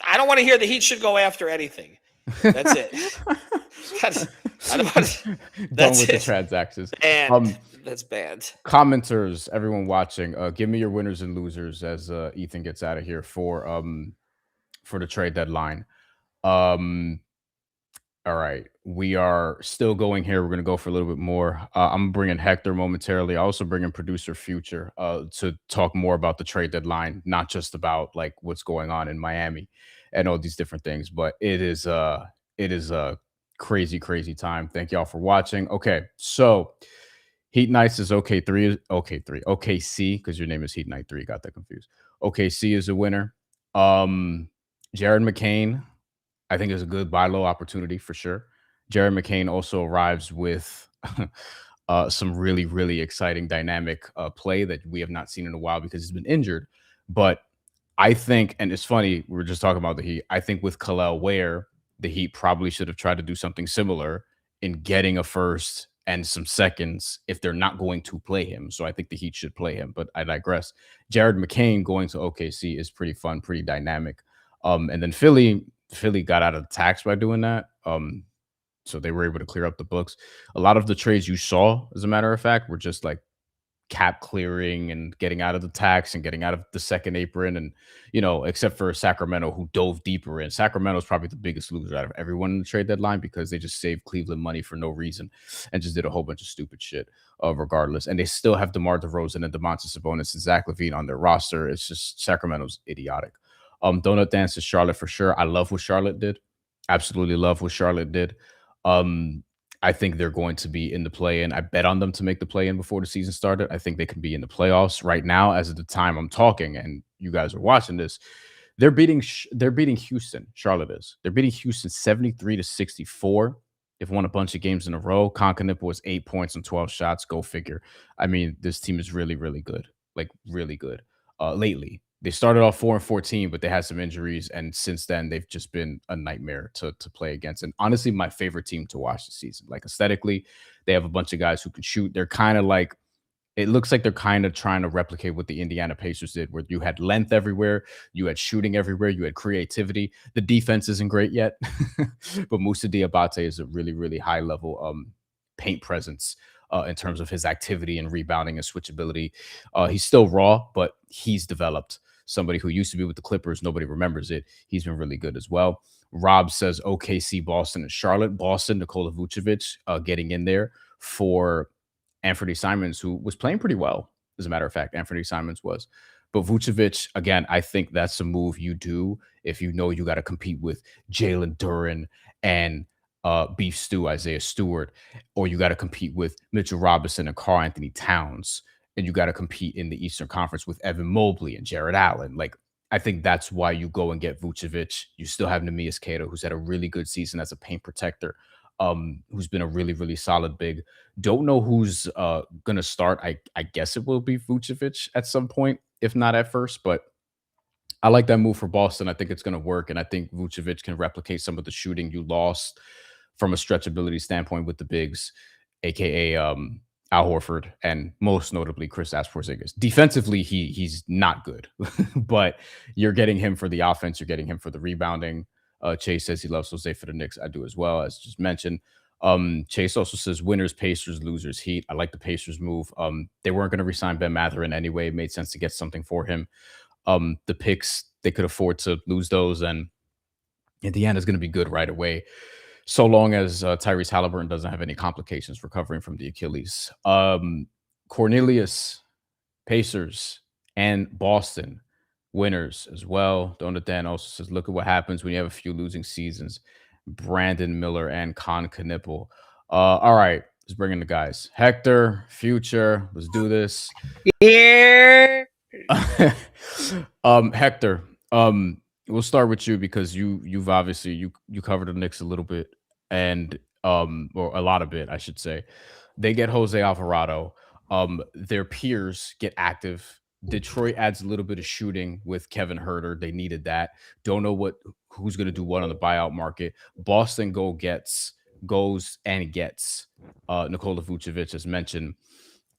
Speaker 2: I don't want to hear the Heat should go after anything. That's it. I don't want.
Speaker 1: Done
Speaker 2: That's
Speaker 1: with the
Speaker 2: it.
Speaker 1: transactions.
Speaker 2: And that's banned.
Speaker 1: Commenters, everyone watching, give me your winners and losers as Ethan gets out of here for the trade deadline. Um, all right, we are still going here. We're gonna go for a little bit more. I'm bringing Hector momentarily. I also bring in producer Future to talk more about the trade deadline, not just about like what's going on in Miami and all these different things. But it is a crazy, crazy time. Thank y'all for watching. Okay, so Heat Knights is OK3, OKC, because your name is Heat Knight 3, got that confused. OKC is a winner. Jared McCain, I think, is a good buy low opportunity for sure. Jared McCain also arrives with some really, really exciting dynamic play that we have not seen in a while because he's been injured. But I think, and it's funny, we were just talking about the Heat. I think with Khalil Ware, the Heat probably should have tried to do something similar in getting a first and some seconds if they're not going to play him. So I think the Heat should play him, but I digress. Jared McCain going to OKC is pretty fun, pretty dynamic. And then Philly got out of the tax by doing that. So they were able to clear up the books. A lot of the trades you saw, as a matter of fact, were just like cap clearing and getting out of the tax and getting out of the second apron. And, except for Sacramento, who dove deeper in. Sacramento is probably the biggest loser out of everyone in the trade deadline because they just saved Cleveland money for no reason and just did a whole bunch of stupid shit, regardless. And they still have DeMar DeRozan and Domantas Sabonis and Zach LaVine on their roster. It's just Sacramento's idiotic. Donut Dance is Charlotte for sure. I love what Charlotte did. Absolutely love what Charlotte did. I think they're going to be in the play-in. I bet on them to make the play-in before the season started. I think they can be in the playoffs right now. As of the time I'm talking, and you guys are watching this, they're beating Houston. Charlotte is. They're beating Houston 73-64. They've won a bunch of games in a row. Concanippo was 8 points on 12 shots. Go figure. I mean, this team is really, really good. Like really good. Lately, they started off 4-14, but they had some injuries, and since then they've just been a nightmare to play against. And honestly, my favorite team to watch this season. Like aesthetically, they have a bunch of guys who can shoot. They're kind of like, it looks like they're kind of trying to replicate what the Indiana Pacers did, where you had length everywhere, you had shooting everywhere, you had creativity. The defense isn't great yet, but Moussa Diabate is a really, really high level paint presence in terms of his activity and rebounding and switchability. He's still raw, but he's developed. Somebody who used to be with the Clippers, nobody remembers it. He's been really good as well. Rob says OKC, Boston, and Charlotte. Boston, Nikola Vucevic getting in there for Anthony Simons, who was playing pretty well. As a matter of fact, Anthony Simons was. But Vucevic, again, I think that's a move you do if you know you got to compete with Jalen Duren and Beef Stew, Isaiah Stewart, or you got to compete with Mitchell Robinson and Karl Anthony Towns, and you got to compete in the Eastern Conference with Evan Mobley and Jared Allen. Like, I think that's why you go and get Vucevic. You still have Neemias Queta, who's had a really good season as a paint protector, who's been a really, really solid big. Don't know who's gonna start. I guess it will be Vucevic at some point, if not at first, but I like that move for Boston. I think it's going to work, and I think Vucevic can replicate some of the shooting you lost from a stretchability standpoint with the bigs, aka Al Horford, and most notably Chris Porzingis. Defensively, he's not good, but you're getting him for the offense. You're getting him for the rebounding. Chase says he loves Jose for the Knicks. I do as well, as just mentioned. Chase also says winners, Pacers, losers, Heat. I like the Pacers move. They weren't going to resign Ben Mathurin anyway. It made sense to get something for him. The picks, they could afford to lose those, and Indiana is going to be good right away, so long as Tyrese Halliburton doesn't have any complications recovering from the Achilles. Cornelius, Pacers, and Boston winners as well. Donatan also says, look at what happens when you have a few losing seasons. Brandon Miller and Con Knipple. All right, let's bring in the guys. Hector, Future, let's do this.
Speaker 2: Yeah.
Speaker 1: Hector, we'll start with you because you've obviously you covered the Knicks a little bit and or a lot of bit, I should say. They get Jose Alvarado. Their peers get active. Detroit adds a little bit of shooting with Kevin Herter. They needed that. Don't know who's going to do what on the buyout market. Boston goes and gets Nikola Vucevic, as mentioned.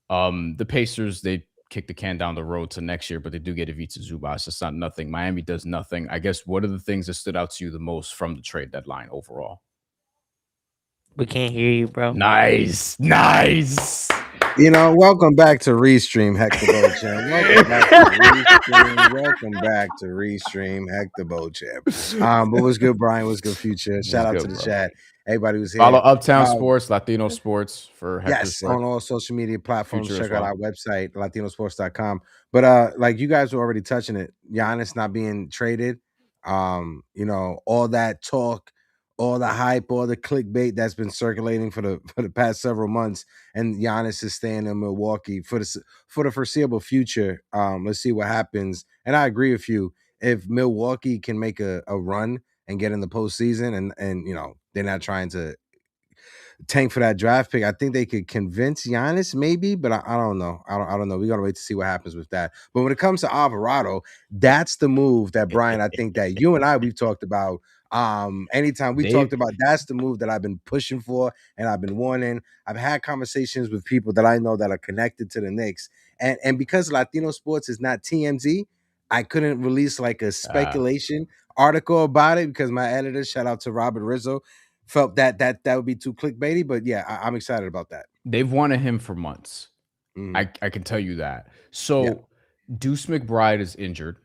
Speaker 1: The Pacers, they kick the can down the road to next year, but they do get Ivica Zubac. It's not nothing. Miami does nothing. I guess what are the things that stood out to you the most from the trade deadline overall?
Speaker 3: We can't hear you, bro.
Speaker 1: Nice. Nice.
Speaker 4: Welcome back to Restream, Hector Beauchamp. Welcome back to Restream. Welcome back to Restream, Hector Beauchamp. But what's good, Brian? What's good, Future? Shout out to the chat. Everybody who's here.
Speaker 1: Follow Uptown Sports, Latino Sports for Hector's
Speaker 4: on all social media platforms. Check out our website, latinosports.com. But like you guys were already touching it, Giannis not being traded, all that talk, all the hype, all the clickbait that's been circulating for the past several months, and Giannis is staying in Milwaukee for the foreseeable future. Let's see what happens. And I agree with you. If Milwaukee can make a run and get in the postseason, and they're not trying to tank for that draft pick, I think they could convince Giannis maybe, but I don't know. I don't know. We gotta wait to see what happens with that. But when it comes to Alvarado, that's the move that Brian, I think that you and we've talked about. Anytime we talked about, that's the move that I've been pushing for and I've been wanting. I've had conversations with people that I know that are connected to the Knicks, and because Latino Sports is not TMZ, I couldn't release like a speculation article about it because my editor, shout out to Robert Rizzo, felt that would be too clickbaity. But yeah, I'm excited about that.
Speaker 1: They've wanted him for months. I can tell you that. So Deuce McBride is injured.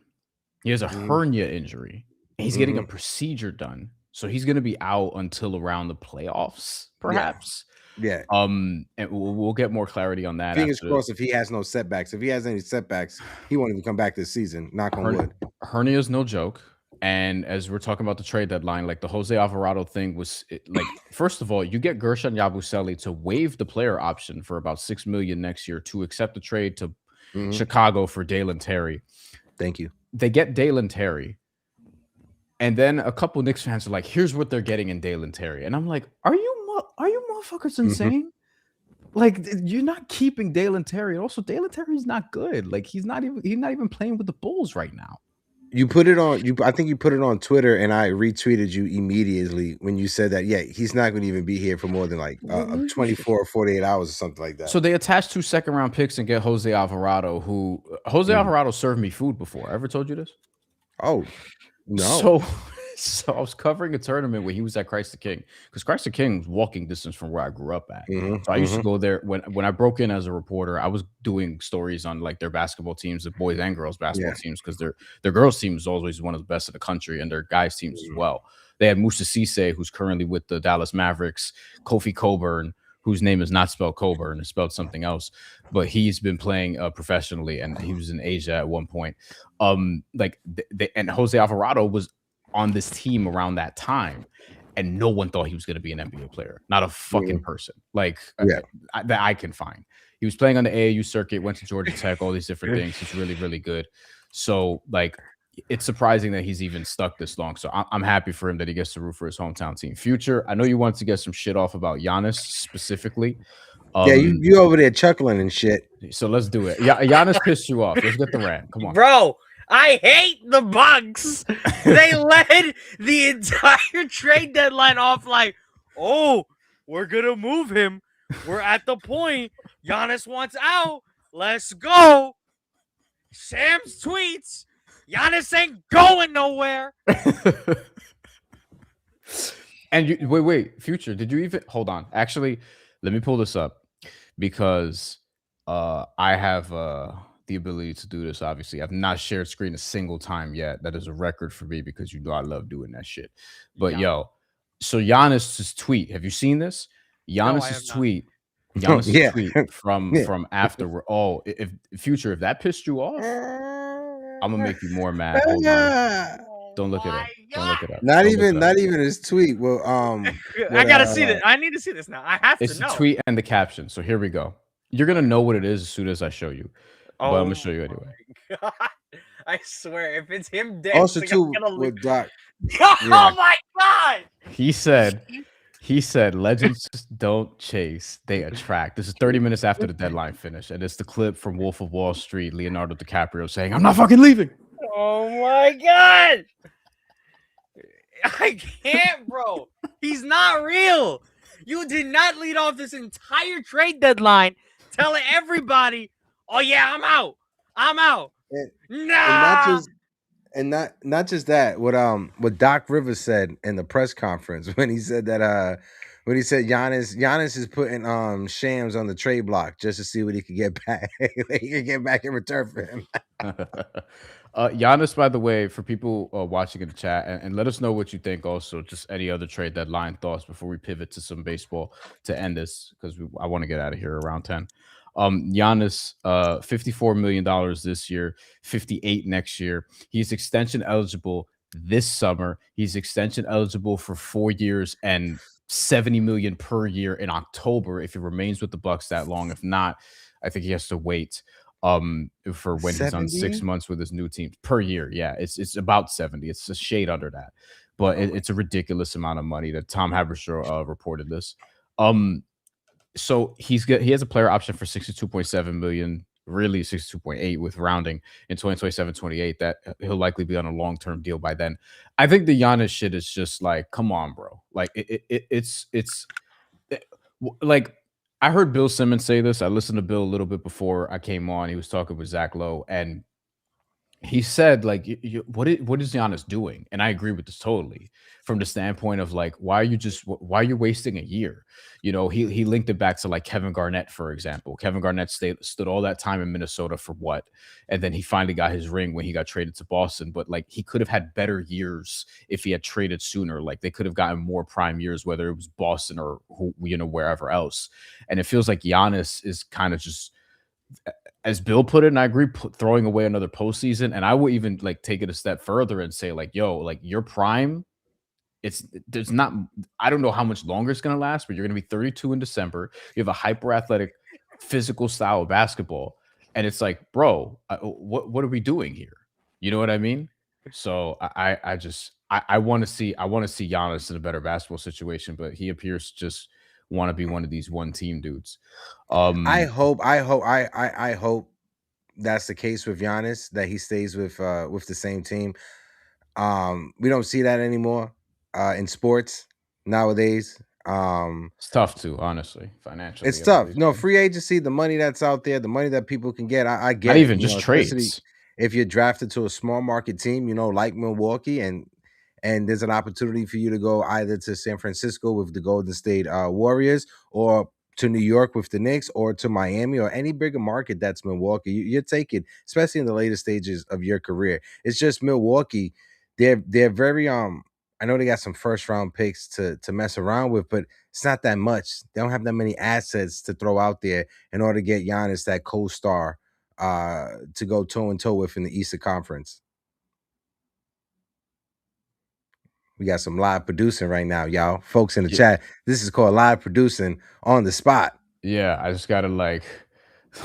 Speaker 1: He has a hernia injury. He's getting a procedure done. So he's going to be out until around the playoffs, perhaps.
Speaker 4: Yeah.
Speaker 1: And we'll get more clarity on that.
Speaker 4: Fingers crossed if he has no setbacks. If he has any setbacks, he won't even come back this season. Knock on wood.
Speaker 1: Hernia is no joke. And as we're talking about the trade deadline, like the Jose Alvarado thing was like, first of all, you get Gershon Yabusele to waive the player option for about $6 million next year to accept the trade to Chicago for Dalen Terry.
Speaker 4: Thank you.
Speaker 1: They get Dalen Terry. And then a couple Knicks fans are like, here's what they're getting in Dalen Terry. And I'm like, are you motherfuckers insane? Like, you're not keeping Dalen Terry. And also, Dalen Terry's not good. Like, he's not even playing with the Bulls right now.
Speaker 4: You put it on I think you put it on Twitter, and I retweeted you immediately when you said that. Yeah, he's not going to even be here for more than like 24 or 48 hours or something like that.
Speaker 1: So they attach 2 second-round picks and get Jose Alvarado, who Alvarado served me food before. I ever told you this?
Speaker 4: Oh, no.
Speaker 1: So I was covering a tournament where he was at Christ the King, because Christ the King was walking distance from where I grew up at. So I used to go there when I broke in as a reporter. I was doing stories on like their basketball teams, the boys and girls basketball teams, because their girls team is always one of the best in the country, and their guys teams as well. They had Musa Cisse, who's currently with the Dallas Mavericks, Kofi Coburn, whose name is not spelled Coburn, it's spelled something else, but he's been playing professionally, and he was in Asia at one point. And Jose Alvarado was on this team around that time, and no one thought he was going to be an NBA player. Not a fucking person, that I can find. He was playing on the AAU circuit, went to Georgia Tech, all these different things. He's really, really good. So, it's surprising that he's even stuck this long. So I'm happy for him that he gets to root for his hometown team. Future, I know you want to get some shit off about Giannis specifically.
Speaker 4: You over there chuckling and shit.
Speaker 1: So let's do it. Giannis pissed you off. Let's get the rant. Come on,
Speaker 3: bro. I hate the Bucks. They led the entire trade deadline off like, oh, we're gonna move him. We're at the point. Giannis wants out. Let's go. Sam's tweets. Giannis ain't going nowhere.
Speaker 1: And wait, Future, did you even hold on? Actually, let me pull this up because I have the ability to do this. Obviously, I've not shared screen a single time yet. That is a record for me because I love doing that shit. But so Giannis's tweet, have you seen this? Giannis's tweet. Giannis's tweet from after. Oh, if Future, if that pissed you off, I'm gonna make you more mad. Hold on. Don't look it up. Don't look it up.
Speaker 4: Not even his tweet. Well,
Speaker 3: I gotta see this. I need to see this now. I have to know.
Speaker 1: It's the tweet and the caption. So here we go. You're gonna know what it is as soon as I show you. But I'm gonna show you anyway.
Speaker 3: God. I swear, if it's him dancing,
Speaker 4: also too with Doc.
Speaker 3: Oh my God!
Speaker 1: He said, legends don't chase, they attract. This is 30 minutes after the deadline finished, and it's the clip from Wolf of Wall Street, Leonardo DiCaprio saying, "I'm not fucking leaving."
Speaker 3: Oh my God! I can't, bro. He's not real. You did not lead off this entire trade deadline telling everybody, "Oh yeah, I'm out. I'm out."
Speaker 4: And not just that. What Doc Rivers said in the press conference when he said that Giannis is putting Shams on the trade block just to see what he could get back. He could get back in return for him.
Speaker 1: Giannis, by the way, for people watching in the chat, and let us know what you think. Also, just any other trade deadline thoughts before we pivot to some baseball to end this, because I want to get out of here around 10. Giannis, $54 million this year, 58 next year. He's extension eligible this summer. He's extension eligible for 4 years and $70 million per year in October if he remains with the Bucks that long. If not, I think he has to wait for when 70? He's on 6 months with his new team per year. Yeah, it's about 70. It's a shade under that, but it's a ridiculous amount of money. That Tom Haberstroh reported this. So he has a player option for 62.7 million, really 62.8 with rounding in 2027-28. That he'll likely be on a long-term deal by then. I think the Giannis shit is just like, come on, bro. Like it's like, I heard Bill Simmons say this. I listened to Bill a little bit before I came on. He was talking with Zach Lowe, and he said, like, what is Giannis doing? And I agree with this totally, from the standpoint of like, why are you wasting a year? You know, he linked it back to like Kevin Garnett, for example. Kevin Garnett stood all that time in Minnesota for what? And then he finally got his ring when he got traded to Boston. But like, he could have had better years if he had traded sooner. Like, they could have gotten more prime years, whether it was Boston or wherever else. And it feels like Giannis is kind of just, as Bill put it, and I agree, throwing away another postseason. And I would even like take it a step further and say, like, yo, like, your prime, I don't know how much longer it's going to last, but you're going to be 32 in December. You have a hyper athletic physical style of basketball. And it's like, bro, what are we doing here? You know what I mean? So I want to see Giannis in a better basketball situation, but he appears to just want to be one of these one team dudes.
Speaker 4: I hope that's the case with Giannis, that he stays with the same team. We don't see that anymore in sports nowadays.
Speaker 1: It's tough too, honestly, financially.
Speaker 4: It's tough. No, free agency, the money that's out there, the money that people can get. I get
Speaker 1: not even
Speaker 4: it,
Speaker 1: just trades.
Speaker 4: If you're drafted to a small market team, like Milwaukee, and there's an opportunity for you to go either to San Francisco with the Golden State Warriors, or to New York with the Knicks, or to Miami, or any bigger market that's Milwaukee. You're taking, especially in the later stages of your career. It's just Milwaukee. They're very I know they got some first round picks to mess around with, but it's not that much. They don't have that many assets to throw out there in order to get Giannis, that co-star, to go toe and toe with in the Eastern Conference. We got some live producing right now, y'all. Folks in the chat. This is called live producing on the spot.
Speaker 1: Yeah, I just gotta like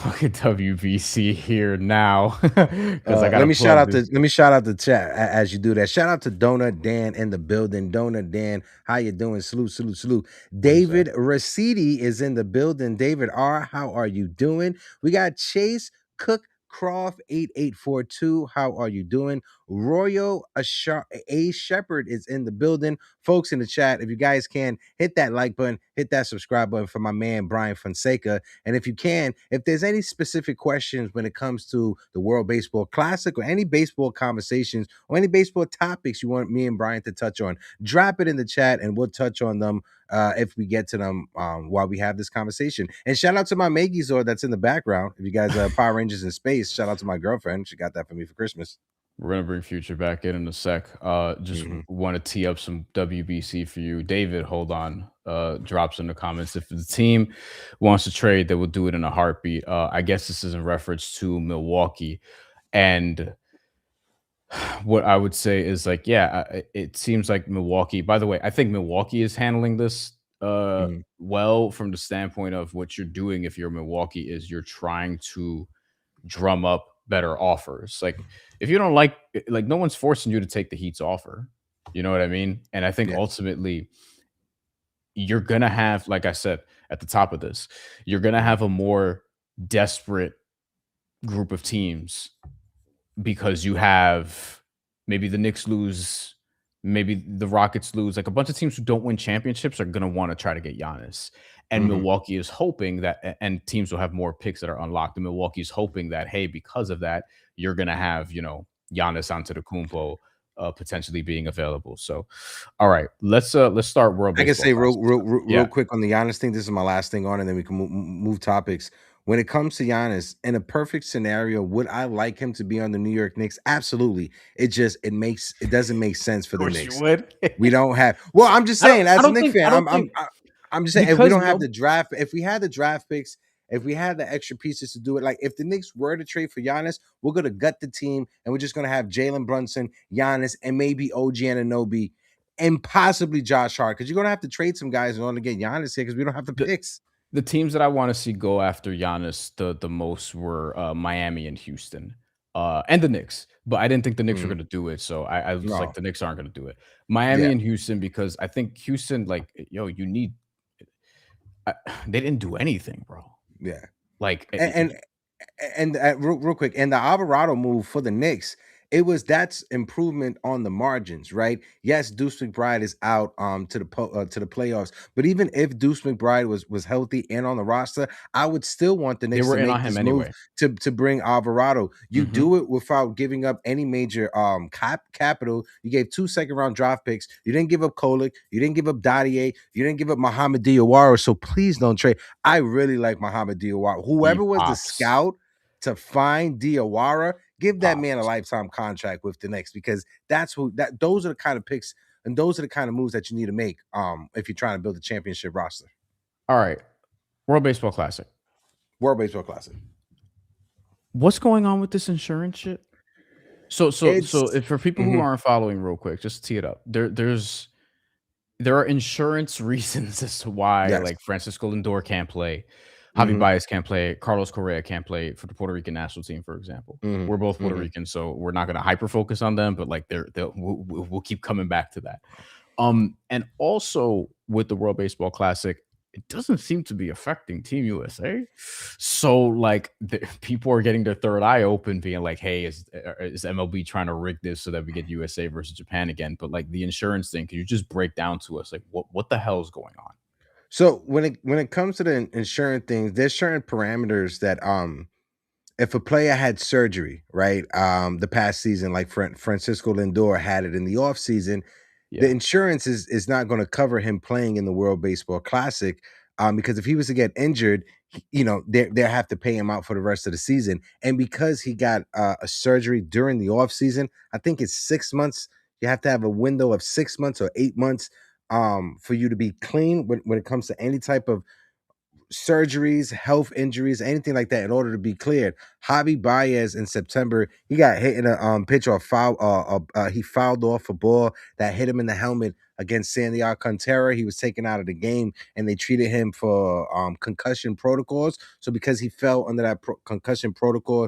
Speaker 1: look at WBC here now. Let
Speaker 4: me shout out the chat as you do that. Shout out to Donut Dan in the building. Donut Dan, how you doing? Salute. David Rasidi is in the building. David R, how are you doing? We got Chase Cook Croft 8842. How are you doing? Royal A Shepherd is in the building. Folks in the chat, if you guys can, hit that like button, hit that subscribe button for my man Bryan Fonseca. And if you can, if there's any specific questions when it comes to the World Baseball Classic, or any baseball conversations, or any baseball topics you want me and Bryan to touch on, drop it in the chat and we'll touch on them if we get to them while we have this conversation. And shout out to my Megazord that's in the background. If you guys are Power Rangers in space, shout out to my girlfriend. She got that for me for Christmas.
Speaker 1: We're going to bring Future back in a sec. Just want to tee up some WBC for you. David, hold on, drops in the comments. If the team wants to trade, they will do it in a heartbeat. I guess this is in reference to Milwaukee. And What I would say is like, yeah, it seems like Milwaukee. By the way, I think Milwaukee is handling this
Speaker 4: Mhm.
Speaker 1: well from the standpoint of what you're doing. If you're Milwaukee, is you're trying to drum up better offers. Like if you don't like no one's forcing you to take the Heat's offer. You know what I mean? And I think
Speaker 4: Yeah.
Speaker 1: ultimately you're gonna have, like I said at the top of this, you're gonna
Speaker 4: Mhm.
Speaker 1: have a more desperate group of teams because you have maybe the Knicks lose, maybe the Rockets lose. Like a bunch of teams who don't win championships are going to want to try to get Giannis. And
Speaker 4: Mhm.
Speaker 1: Milwaukee is hoping that, and teams will have more picks that are unlocked. And Milwaukee is hoping that, hey, because of that, you're going to have, Giannis Antetokounmpo potentially being available. So, all right, let's start World
Speaker 4: I can
Speaker 1: Baseball
Speaker 4: say real,
Speaker 1: Classic.
Speaker 4: real, real, real
Speaker 1: Yeah,
Speaker 4: quick on the Giannis thing. This is my last thing on, and then we can move topics. When it comes to Giannis, in a perfect scenario, would I like him to be on the New York Knicks? Absolutely. It doesn't make sense for
Speaker 1: of
Speaker 4: the
Speaker 1: course you
Speaker 4: Knicks.
Speaker 1: would.
Speaker 4: We don't have. Well, I'm just
Speaker 1: I don't.
Speaker 4: saying,
Speaker 1: I
Speaker 4: as a
Speaker 1: don't
Speaker 4: Knicks
Speaker 1: think.
Speaker 4: fan,
Speaker 1: I don't think
Speaker 4: I'm just saying, if we
Speaker 1: because
Speaker 4: don't have
Speaker 1: no.
Speaker 4: the draft, if we had the draft picks, if we had the extra pieces to do it, like if the Knicks were to trade for Giannis, we're gonna gut the team and we're just gonna have Jalen Brunson, Giannis, and maybe OG Anunoby and possibly Josh Hart, because you're gonna have to trade some guys in order to get Giannis here because we don't have the picks.
Speaker 1: The teams that I want to see go after Giannis the most were Miami and Houston, and the Knicks. But I didn't think the Knicks were
Speaker 4: Mm,
Speaker 1: going to do it, so I was like,
Speaker 4: no,
Speaker 1: the Knicks aren't going to do it. Miami
Speaker 4: yeah,
Speaker 1: and Houston because I think Houston, like, yo, you need. I, they didn't do anything, bro.
Speaker 4: yeah,
Speaker 1: Like,
Speaker 4: and real quick, and the Alvarado move for the Knicks, that's improvement on the margins, right? Yes, Deuce McBride is out to the playoffs, but even if Deuce McBride was healthy and on the roster, I would still want the
Speaker 1: they
Speaker 4: Knicks
Speaker 1: were
Speaker 4: to
Speaker 1: in on
Speaker 4: make
Speaker 1: him
Speaker 4: this move
Speaker 1: anyway.
Speaker 4: to bring Alvarado. You
Speaker 1: Hmm.
Speaker 4: do it without giving up any major capital. You gave 2 second-round draft picks. You didn't give up Kolek. You didn't give up Dottier. You didn't give up Muhammad Diawara. So please don't trade. I really like Muhammad Diawara.
Speaker 1: He
Speaker 4: Whoever was the
Speaker 1: pops,
Speaker 4: scout to find Diawara, give that man a
Speaker 1: pops.
Speaker 4: lifetime contract with the Knicks, because those are the kind of picks and those are the kind of moves that you need to make if you're trying to build a championship roster.
Speaker 1: All right, World Baseball Classic.
Speaker 4: World Baseball Classic.
Speaker 1: What's going on with this insurance shit? So
Speaker 4: It's
Speaker 1: if for people who aren't following, real quick, just to tee it up, there are insurance reasons as to why,
Speaker 4: yes.
Speaker 1: like, Francisco Lindor can't play, Javi
Speaker 4: Mm-hmm.
Speaker 1: Baez can't play, Carlos Correa can't play for the Puerto Rican national team, for example.
Speaker 4: Mm-hmm.
Speaker 1: We're both Puerto
Speaker 4: Mm-hmm.
Speaker 1: Rican, so we're not going to hyper focus on them, but like we'll keep coming back to that. And also with the World Baseball Classic, it doesn't seem to be affecting Team USA. So like people are getting their third eye open, being like, "Hey, is MLB trying to rig this so that we get USA versus Japan again?" But like the insurance thing, can you just break down to us like what the hell is going on?
Speaker 4: So when it comes to the insurance things, there's certain parameters that if a player had surgery, right, the past season, like Francisco Lindor had it in the offseason, the
Speaker 1: Yeah,
Speaker 4: insurance is not going to cover him playing in the World Baseball Classic, because if he was to get injured, they have to pay him out for the rest of the season. And because he got a surgery during the offseason, I think it's 6 months. You have to have a window of 6 months or 8 months for you to be clean when it comes to any type of surgeries, health injuries, anything like that in order to be cleared. Javi Baez in September, he got hit in a pitch or foul. He fouled off a ball that hit him in the helmet against Sandy Alcantara. He was taken out of the game, and they treated him for concussion protocols. So because he fell under that concussion protocol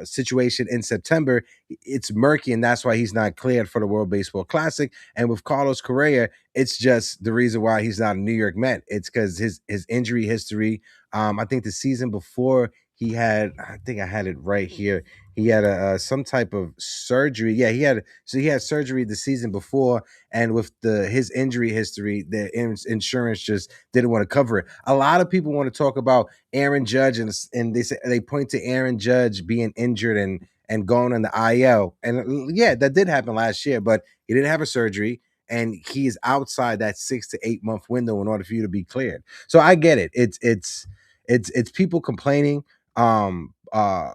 Speaker 4: situation in September, it's murky, and that's why he's not cleared for the World Baseball Classic. And with Carlos Correa, it's just the reason why he's not a New York Met. It's because his injury history. I think the season before he had, I think I had it right here. He had some type of surgery. Yeah, he had surgery the season before, and with his injury history, the insurance just didn't want to cover it. A lot of people want to talk about Aaron Judge, and they point to Aaron Judge being injured and going on the IL, and yeah, that did happen last year, but he didn't have a surgery, and he is outside that 6 to 8 month window in order for you to be cleared. So I get it. It's people complaining. Um, uh,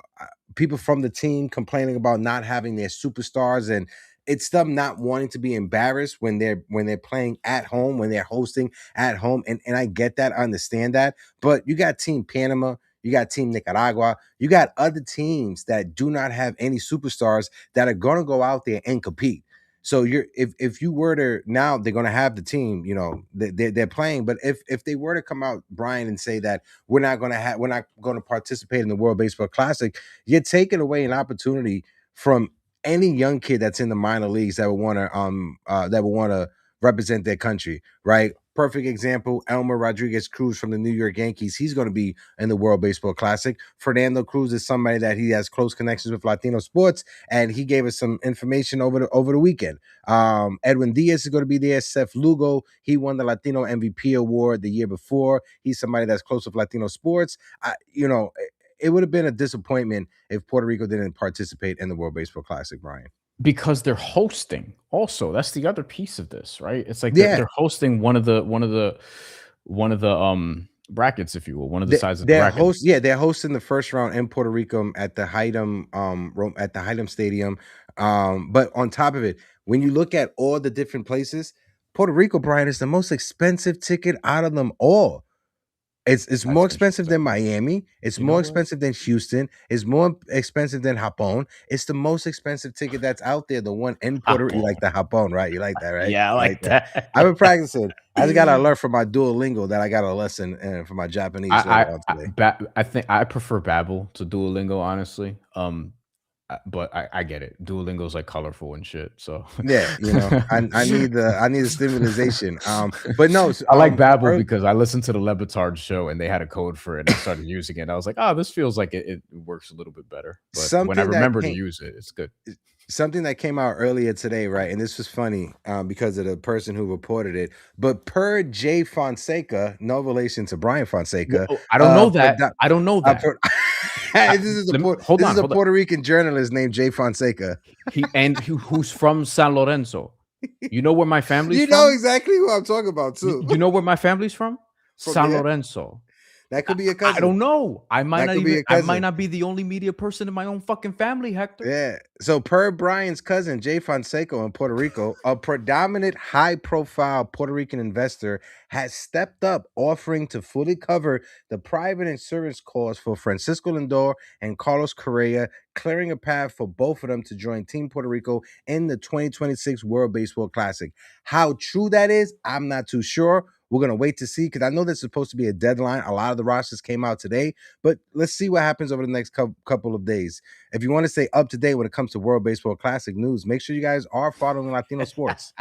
Speaker 4: People from the team complaining about not having their superstars, and it's them not wanting to be embarrassed when they're playing at home, when they're hosting at home. And I get that, I understand that. But you got Team Panama, You got Team Nicaragua. You got other teams that do not have any superstars that are going to go out there and compete. So if you were to, now they're going to have the team, you know, they're playing. But if they were to come out, Brian, and say that we're not going to participate in the World Baseball Classic, you're taking away an opportunity from any young kid that's in the minor leagues that would want to represent their country, right? Perfect example, Elmer Rodriguez Cruz from the New York Yankees. He's going to be in the World Baseball Classic. Fernando Cruz is somebody that he has close connections with Latino sports, and he gave us some information over the weekend. Edwin Diaz is going to be there. Seth Lugo, he won the Latino MVP award the year before. He's somebody that's close with Latino sports. It would have been a disappointment if Puerto Rico didn't participate in the World Baseball Classic, Brian.
Speaker 1: Because they're hosting. Also, that's the other piece of this, right? It's like they're hosting one of the brackets, if you will, one of the sides of the bracket.
Speaker 4: They're hosting the first round in Puerto Rico at the Hyden Stadium. But on top of it, when you look at all the different places, Puerto Rico, Brian, is the most expensive ticket out of them all. It's more expensive than Miami. It's more expensive than Houston. It's more expensive than Japón. It's the most expensive ticket that's out there. The one in Puerto Rico. You like the Japón, right? You like that, right?
Speaker 1: Yeah, I like that.
Speaker 4: I've been practicing. I just got to learn from my Duolingo that I got a lesson for my Japanese.
Speaker 1: I think I prefer Babbel to Duolingo, honestly. But I get it. Duolingo's like colorful and shit. So
Speaker 4: yeah, you know, I need the stimulation. But no,
Speaker 1: I like Babbel because I listened to the Le Batard show and they had a code for it. And I started using it. And I was like, oh, this feels like it works a little bit better. But when I remember to use it, it's good.
Speaker 4: Something that came out earlier today, right? And this was funny because of the person who reported it. But per Jay Fonseca, no relation to Bryan Fonseca.
Speaker 1: Well, I don't know that. I don't know that.
Speaker 4: This is a Puerto Rican journalist named Jay Fonseca.
Speaker 1: Who's from San Lorenzo. You know where my family's from?
Speaker 4: You know exactly who I'm talking about, too.
Speaker 1: You know where my family's from? San Lorenzo.
Speaker 4: That could be a cousin.
Speaker 1: I don't know. I might not be the only media person in my own fucking family, Hector.
Speaker 4: Yeah. So per Brian's cousin, Jay Fonseca in Puerto Rico, a predominant high-profile Puerto Rican investor has stepped up, offering to fully cover the private insurance costs for Francisco Lindor and Carlos Correa, clearing a path for both of them to join Team Puerto Rico in the 2026 World Baseball Classic. How true that is, I'm not too sure. We're going to wait to see because I know there's supposed to be a deadline. A lot of the rosters came out today, but let's see what happens over the next couple of days. If you want to stay up to date when it comes to World Baseball Classic news, make sure you guys are following Latino sports.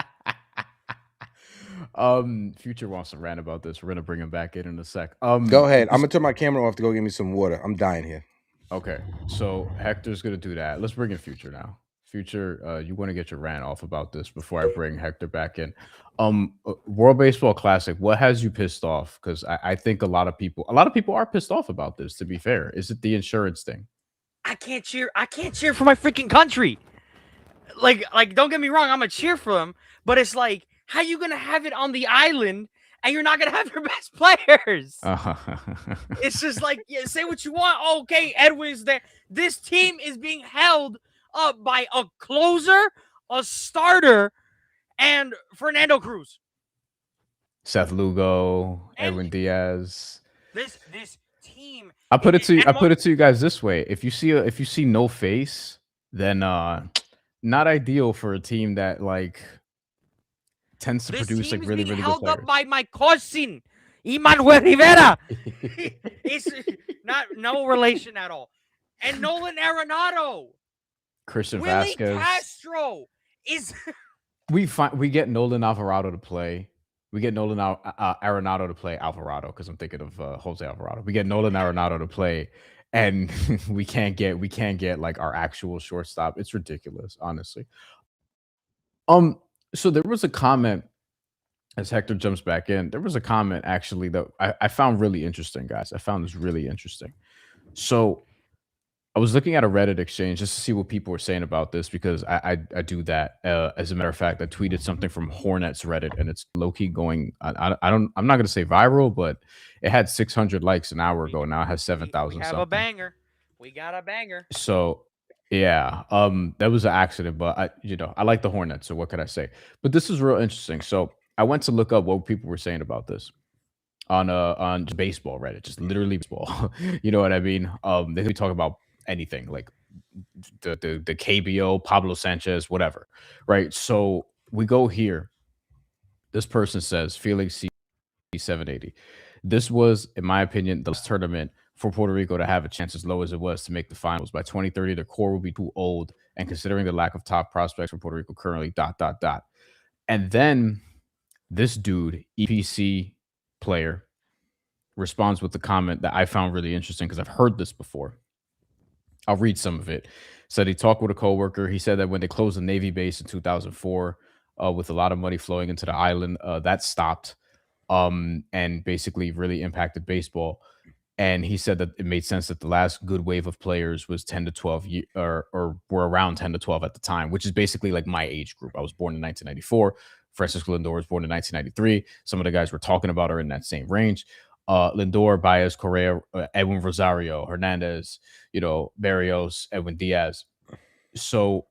Speaker 1: Future wants to rant about this. We're going to bring him back in a sec.
Speaker 4: Go ahead. I'm going to turn my camera off to go get me some water. I'm dying here.
Speaker 1: Okay. So Hector's going to do that. Let's bring in Future now. Future, you want to get your rant off about this before I bring Hector back in. World Baseball Classic, what has you pissed off? Because I think a lot of people are pissed off about this, to be fair. Is it the insurance thing?
Speaker 3: I can't cheer for my freaking country. Like don't get me wrong, I'm gonna cheer for them, but it's like, how you gonna have it on the island and you're not gonna have your best players? It's just like, yeah, say what you want. Okay, Edwin's there. This team is being held up by a closer, a starter, and Fernando Cruz,
Speaker 1: Seth Lugo, Edwin Diaz.
Speaker 3: This team.
Speaker 1: I put it to you guys this way: if you see no face, then not ideal for a team that like tends to produce like really good players.
Speaker 3: Held up by my cousin, Emmanuel Rivera. It's no relation at all. And Nolan Arenado.
Speaker 1: Christian
Speaker 3: Willie
Speaker 1: Vasquez.
Speaker 3: Castro is.
Speaker 1: We get Nolan Alvarado to play. We get Nolan Arenado to play Alvarado because I'm thinking of Jose Alvarado. We get Nolan Arenado to play, and we can't get like our actual shortstop. It's ridiculous, honestly. So there was a comment as Hector jumps back in. There was a comment actually that I found really interesting, guys. I found this really interesting. So I was looking at a Reddit exchange just to see what people were saying about this because I do that. As a matter of fact, I tweeted something from Hornets Reddit and it's low-key going. I'm not gonna say viral, but it had 600 likes an hour ago. Now it has 7,000.
Speaker 3: We have a banger. We got a banger.
Speaker 1: So yeah, that was an accident, but I like the Hornets. So what could I say? But this is real interesting. So I went to look up what people were saying about this. on baseball Reddit, just literally baseball. You know what I mean? They could talk about anything like the KBO, Pablo Sanchez, whatever, right? So we go here. This person says Felix C780. This was, in my opinion, the last tournament for Puerto Rico to have a chance as low as it was to make the finals. By 2030, their core will be too old, and considering the lack of top prospects from Puerto Rico currently, ... And then this dude, EPC player, responds with the comment that I found really interesting because I've heard this before. I'll read some of it. Said he talked with a coworker. He said that when they closed the Navy base in 2004, with a lot of money flowing into the island, that stopped, and basically really impacted baseball. And he said that it made sense that the last good wave of players was 10 to 12 or were around 10 to 12 at the time, which is basically like my age group. I was born in 1994. Francisco Lindor was born in 1993. Some of the guys we're talking about are in that same range. Lindor, Baez, Correa, Edwin Rosario, Hernandez, Barrios, Edwin Diaz. So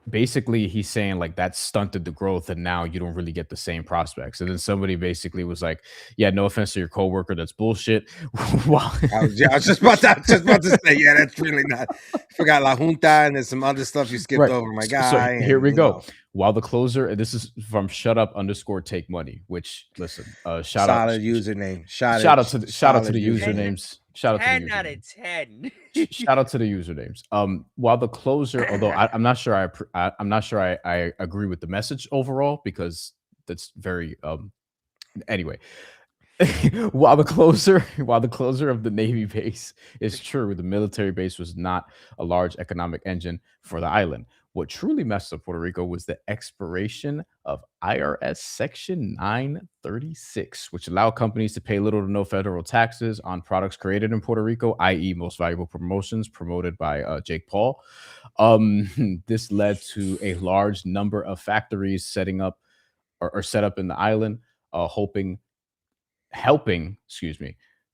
Speaker 1: basically he's saying like that stunted the growth and now you don't really get the same prospects. And then somebody basically was like, yeah, no offense to your coworker, that's bullshit.
Speaker 4: I was just about to say, yeah, that's really not. Forgot La Junta and there's some other stuff you skipped over, my guy.
Speaker 1: So here we go. While the closer, this is from #ShutUp_Take Money, which listen, shout out
Speaker 4: username.
Speaker 1: Shout out to the usernames. Shout out to the
Speaker 3: 10 out of 10.
Speaker 1: Shout out to the usernames. While the closer, although I'm not sure I agree with the message overall because that's very anyway. While the closer of the Navy base is true, the military base was not a large economic engine for the island. What truly messed up Puerto Rico was the expiration of IRS Section 936, which allowed companies to pay little to no federal taxes on products created in Puerto Rico, i.e. most valuable promotions promoted by Jake Paul. This led to a large number of factories setting up or set up in the island, helping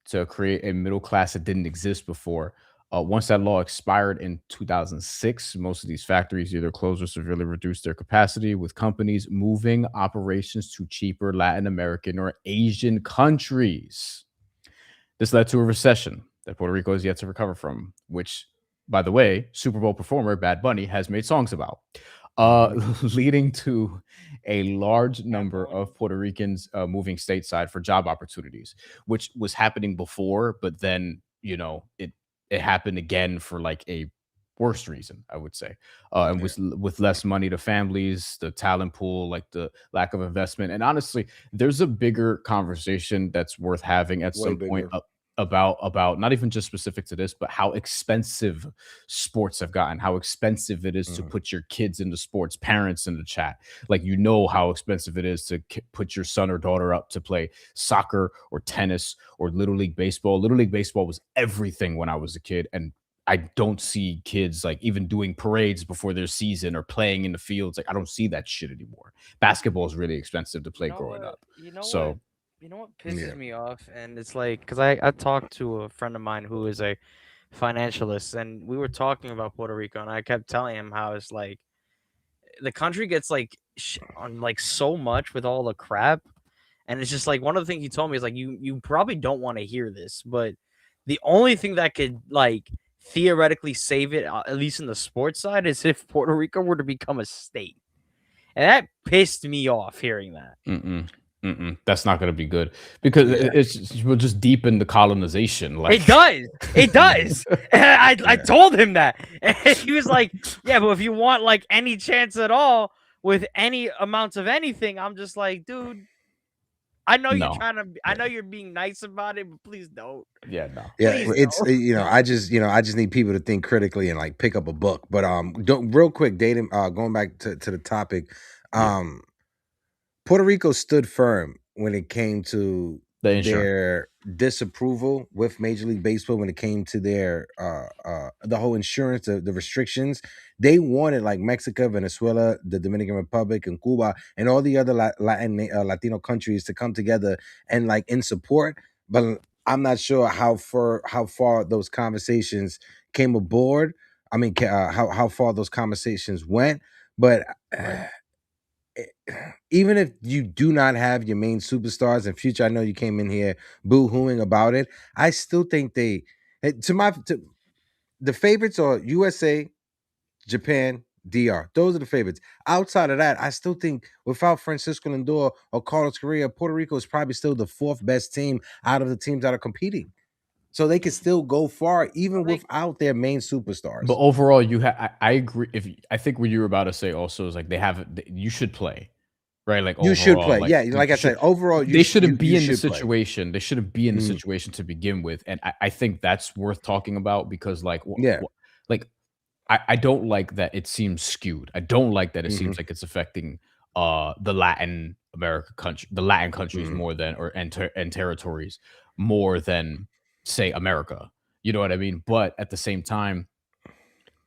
Speaker 1: to create a middle class that didn't exist before. Once that law expired in 2006, most of these factories either closed or severely reduced their capacity, with companies moving operations to cheaper Latin American or Asian countries. This led to a recession that Puerto Rico is yet to recover from, which, by the way, Super Bowl performer Bad Bunny has made songs about, leading to a large number of Puerto Ricans moving stateside for job opportunities, which was happening before, but then, it happened again for like a worse reason, I would say. And with less money to families, the talent pool, like the lack of investment. And honestly, there's a bigger conversation that's worth having at some point about not even just specific to this, but how expensive sports have gotten, how expensive it is to put your kids into sports, parents in the chat. Like, how expensive it is to put your son or daughter up to play soccer or tennis or Little League Baseball. Little League Baseball was everything when I was a kid. And I don't see kids like even doing parades before their season or playing in the fields. Like, I don't see that shit anymore. Basketball is really expensive to play growing up.
Speaker 3: You know what pisses me off? And it's like, because I talked to a friend of mine who is a financialist, and we were talking about Puerto Rico, and I kept telling him how it's like the country gets like on like so much with all the crap. And it's just like one of the things he told me is like, you probably don't want to hear this, but the only thing that could like theoretically save it, at least in the sports side, is if Puerto Rico were to become a state. And that pissed me off hearing that.
Speaker 1: That's not going to be good because we'll just deepen the colonization. Like,
Speaker 3: it does. I told him that, and he was like, "Yeah, but if you want like any chance at all with any amounts of anything," I'm just like, dude, I know you're trying to. I know you're being nice about it, but please don't.
Speaker 1: Yeah, no.
Speaker 4: Yeah, it's I just need people to think critically and like pick up a book. But real quick, dating. Going back to the topic, Puerto Rico stood firm when it came to their disapproval with Major League Baseball when it came to their the whole insurance, the restrictions. They wanted like Mexico, Venezuela, the Dominican Republic, and Cuba, and all the other Latino countries to come together and like in support. But I'm not sure how far those conversations came aboard. I mean, how far those conversations went, but. even if you do not have your main superstars, and Future, I know you came in here boo-hooing about it. I still think the favorites are USA, Japan, DR. Those are the favorites. Outside of that, I still think without Francisco Lindor or Carlos Correa, Puerto Rico is probably still the fourth best team out of the teams that are competing. So they can still go far even without their main superstars.
Speaker 1: But overall, I agree. I think what you were about to say also is like you should play, right? Like
Speaker 4: you
Speaker 1: overall,
Speaker 4: should play. Like I said, overall,
Speaker 1: they shouldn't be in the
Speaker 4: play.
Speaker 1: situation. They shouldn't be in the situation to begin with, and I think that's worth talking about because like I don't like that it seems skewed. I don't like that it seems like it's affecting the Latin countries more than and territories more than say America. You know what I mean? But at the same time,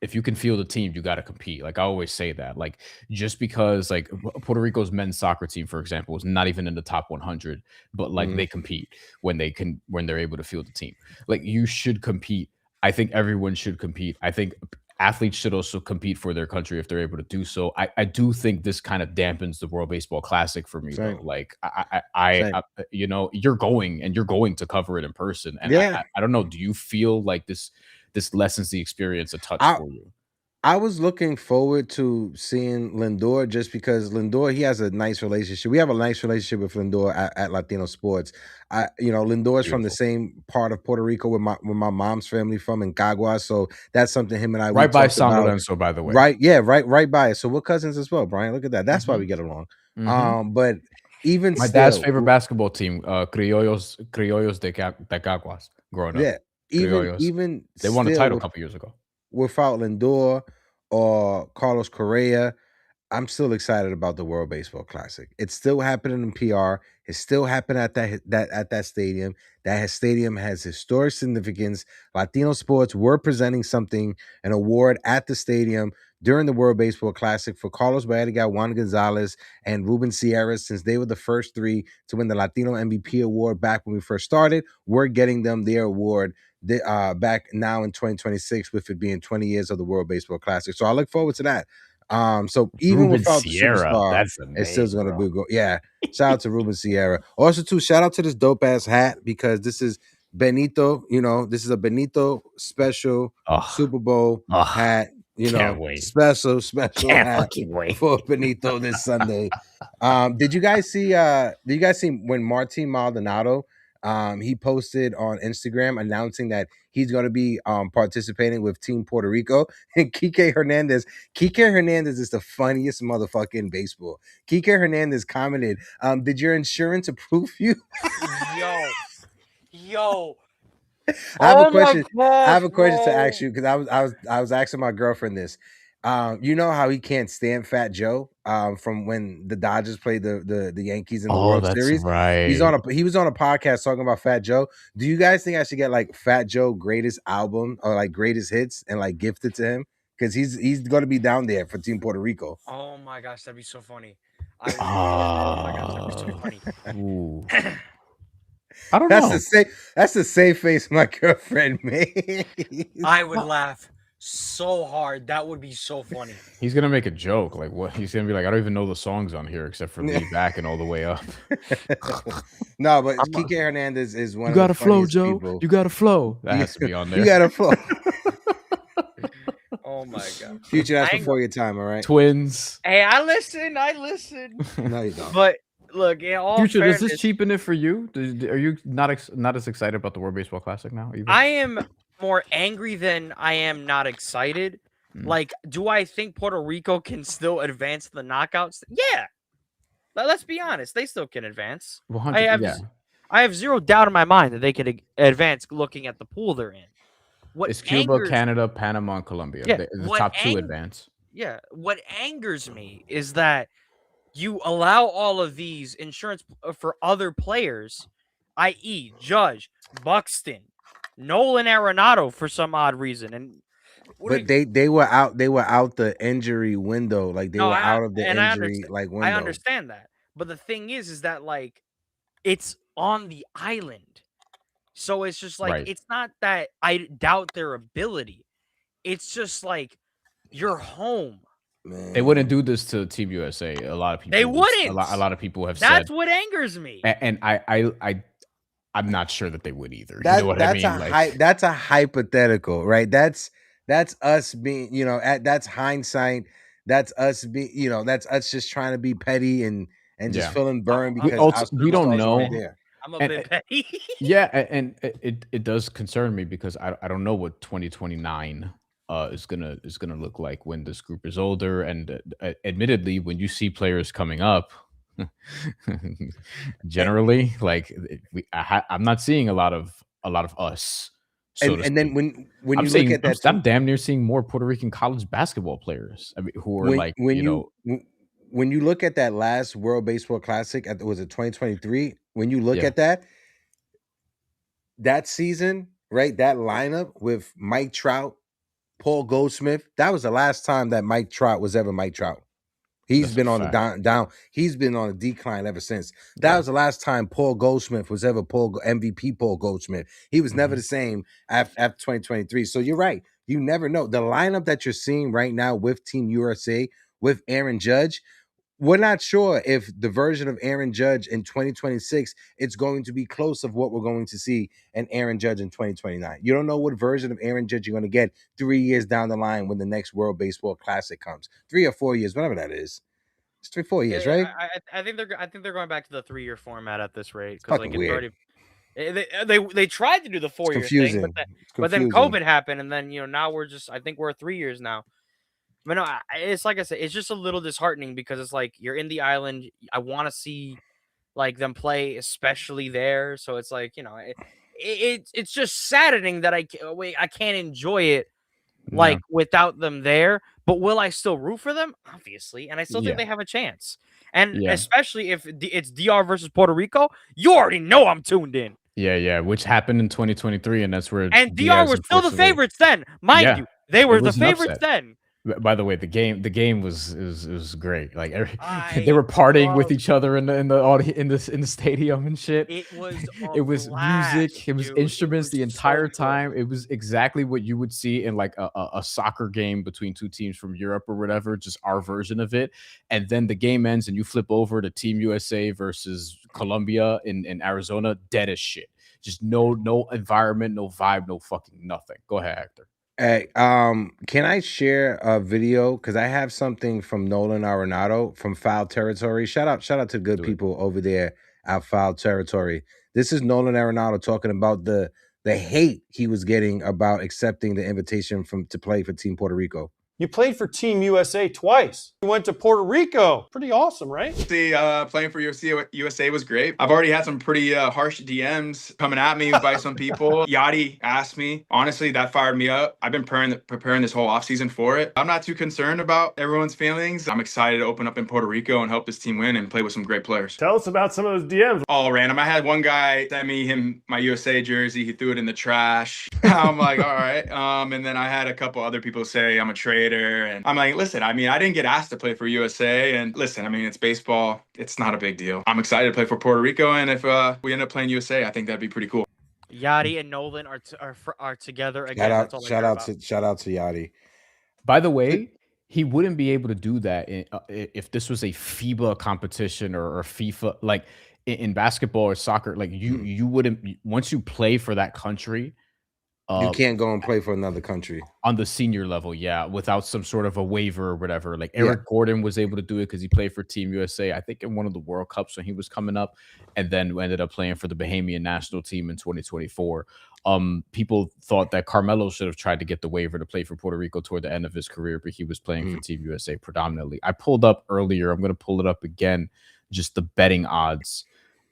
Speaker 1: if you can field a team, you got to compete. Like I always say that. Like just because like Puerto Rico's men's soccer team, for example, is not even in the top 100, but like they compete when they're able to field a team. Like you should compete. I think everyone should compete. I think athletes should also compete for their country if they're able to do so. I do think this kind of dampens the World Baseball Classic for me, though. Like I you know, you're going to cover it in person, and I don't know. Do you feel like this lessens the experience a touch for you?
Speaker 4: I was looking forward to seeing Lindor just because Lindor, he has a nice relationship. We have a nice relationship with Lindor at Latino Sports. Lindor is from the same part of Puerto Rico where my mom's family from in Caguas. So that's something him and I
Speaker 1: right by San Lorenzo, by the way.
Speaker 4: Right by it. So we're cousins as well, Brian. Look at that. That's why we get along. But even
Speaker 1: my dad's favorite basketball team, Criollos de Caguas, growing up.
Speaker 4: Yeah, even
Speaker 1: they won a title a couple years ago.
Speaker 4: Without Lindor or Carlos Correa, I'm still excited about the World Baseball Classic. It's still happening in PR. It's still happening at that stadium. That stadium has historic significance. Latino Sports were presenting an award at the stadium during the World Baseball Classic for Carlos Baerga, Juan Gonzalez, and Ruben Sierra, since they were the first three to win the Latino MVP award back when we first started. We're getting them their award back now in 2026, with it being 20 years of the World Baseball Classic. So I look forward to that. So even
Speaker 1: Ruben
Speaker 4: without
Speaker 1: Sierra,
Speaker 4: the superstar,
Speaker 1: that's amazing,
Speaker 4: it's still going to go. Yeah, shout out to Ruben Sierra. Also, too, shout out to this dope ass hat because this is Benito. You know, this is a Benito special Super Bowl hat. You know, special hat for Benito this Sunday. Did you guys see? When Martin Maldonado? He posted on Instagram announcing that he's going to be participating with Team Puerto Rico. And Kike Hernandez is the funniest motherfucker in baseball. Kike Hernandez commented, "Did your insurance approve you?"
Speaker 3: Yo.
Speaker 4: I have a question to ask you because I was asking my girlfriend this. You know how he can't stand Fat Joe from when the Dodgers played the Yankees in the World Series.
Speaker 1: Right.
Speaker 4: He was on a podcast talking about Fat Joe. Do you guys think I should get like Fat Joe greatest album or like greatest hits and like gift it to him? Because he's going to be down there for Team Puerto Rico.
Speaker 3: Oh my gosh, that'd be so funny. Oh my gosh, that'd be so funny.
Speaker 1: I don't know.
Speaker 4: That's the same face my girlfriend made.
Speaker 3: I would laugh so hard. That would be so funny.
Speaker 1: He's gonna make a joke. Like what? He's gonna be like, I don't even know the songs on here except for "Lean Back" and "All the Way Up."
Speaker 4: No, but Kike Hernandez is one.
Speaker 1: You got to flow, Joe. People. You got to flow. That has to be on there.
Speaker 4: You got to flow.
Speaker 3: Oh my god,
Speaker 4: Future, that's before your time, all right?
Speaker 1: Twins.
Speaker 3: Hey, I listen.
Speaker 4: No, you don't.
Speaker 3: But look, in all
Speaker 1: Future,
Speaker 3: fairness,
Speaker 1: does this cheapen it for you? Are you not as excited about the World Baseball Classic now? Either?
Speaker 3: I am more angry than I am not excited. Like, do I think Puerto Rico can still advance the knockouts? Yeah. Let's be honest, they still can advance. I have zero doubt in my mind that they can advance looking at the pool they're in.
Speaker 1: It's Cuba, Canada, Panama, and Colombia.
Speaker 3: Yeah,
Speaker 1: the top two advance.
Speaker 3: Yeah. What angers me is that you allow all of these insurance for other players, i.e. Judge, Buxton, Nolan Arenado for some odd reason.
Speaker 4: But they were out the injury window. Like they were out of the injury window.
Speaker 3: I understand that. But the thing is that like it's on the island. So it's just like it's not that I doubt their ability. It's just like you're home.
Speaker 4: Man.
Speaker 1: They wouldn't do this to Team USA. A lot of people.
Speaker 3: They wouldn't.
Speaker 1: A lot of people have
Speaker 3: That's
Speaker 1: said.
Speaker 3: what angers me.
Speaker 1: And I'm not sure that they would either. You
Speaker 4: That,
Speaker 1: know what
Speaker 4: that's
Speaker 1: I mean?
Speaker 4: That's a hypothetical, right? That's us being, you know, that's hindsight. That's us being, that's us just trying to be petty and just feeling burned because
Speaker 1: we don't know.
Speaker 4: There.
Speaker 3: I'm a bit petty.
Speaker 1: Yeah, and it does concern me because I don't know what 2029 is gonna look like when this group is older. And admittedly, when you see players coming up, generally, like I'm not seeing a lot of us.
Speaker 4: And then when you
Speaker 1: look
Speaker 4: at that,
Speaker 1: I'm damn near seeing more Puerto Rican college basketball players. I mean, who are
Speaker 4: when you look at that last World Baseball Classic, was it 2023? When you look at that season, right? That lineup with Mike Trout, Paul Goldsmith, that was the last time that Mike Trout was ever Mike Trout. He's been on the down. He's been on a decline ever since. That was the last time Paul Goldsmith was ever MVP Paul Goldsmith. He was never the same after 2023. So you're right. You never know. The lineup that you're seeing right now with Team USA, with Aaron Judge, we're not sure if the version of Aaron Judge in 2026 it's going to be close of what we're going to see in Aaron Judge in 2029. You don't know what version of Aaron Judge you're going to get 3 years down the line when the next World Baseball Classic comes. 3 or 4 years, whatever that is. It's 3-4 years, right?
Speaker 3: I think they're going back to the 3-year format at this rate because like it's already. They tried to do the 4-year thing, but then COVID happened, and then now I think we're 3 years now. But no, it's like I said, it's just a little disheartening because it's like you're in the island. I want to see like them play, especially there. So it's like it's just saddening that I can't enjoy it like without them there. But will I still root for them? Obviously, and I still think they have a chance. And especially if it's DR versus Puerto Rico, you already know I'm tuned in.
Speaker 1: Yeah, which happened in 2023, and that's where
Speaker 3: DR were still the favorites then, mind you. They were the favorites then.
Speaker 1: By the way, the game was great. Like they were partying with each other in the stadium and shit.
Speaker 3: It was
Speaker 1: music. It was instruments the entire time. It was exactly what you would see in like a soccer game between two teams from Europe or whatever. Just our version of it. And then the game ends, and you flip over to Team USA versus Colombia in Arizona. Dead as shit. Just no environment, no vibe, no fucking nothing. Go ahead, Hector.
Speaker 4: Hey, can I share a video? Because I have something from Nolan Arenado from Foul Territory. Shout out to good people over there at Foul Territory. This is Nolan Arenado talking about the hate he was getting about accepting the invitation to play for Team Puerto Rico.
Speaker 5: You played for Team USA twice. You went to Puerto Rico. Pretty awesome, right?
Speaker 6: Playing for USA was great. I've already had some pretty harsh DMs coming at me by some people. Yachty asked me. Honestly, that fired me up. I've been preparing this whole offseason for it. I'm not too concerned about everyone's feelings. I'm excited to open up in Puerto Rico and help this team win and play with some great players.
Speaker 5: Tell us about some of those DMs.
Speaker 6: All random. I had one guy send me my USA jersey. He threw it in the trash. I'm like, all right. And then I had a couple other people say I'm a traitor. And I'm like, listen, I mean, I didn't get asked to play for USA. And listen, I mean, it's baseball. It's not a big deal. I'm excited to play for Puerto Rico. And if we end up playing USA, I think that'd be pretty cool.
Speaker 3: Yachty and Nolan are together again.
Speaker 4: Shout out to Yachty.
Speaker 1: By the way, he wouldn't be able to do that if this was a FIBA competition or FIFA. Like in basketball or soccer, like you wouldn't, once you play for that country,
Speaker 4: you can't go and play for another country
Speaker 1: on the senior level, without some sort of a waiver or whatever. Like Eric Gordon was able to do it because he played for Team USA, I think in one of the World Cups when he was coming up, and then ended up playing for the Bahamian national team in 2024. People thought that Carmelo should have tried to get the waiver to play for Puerto Rico toward the end of his career, but he was playing for Team USA predominantly. I pulled up earlier. I'm going to pull it up again, just the betting odds.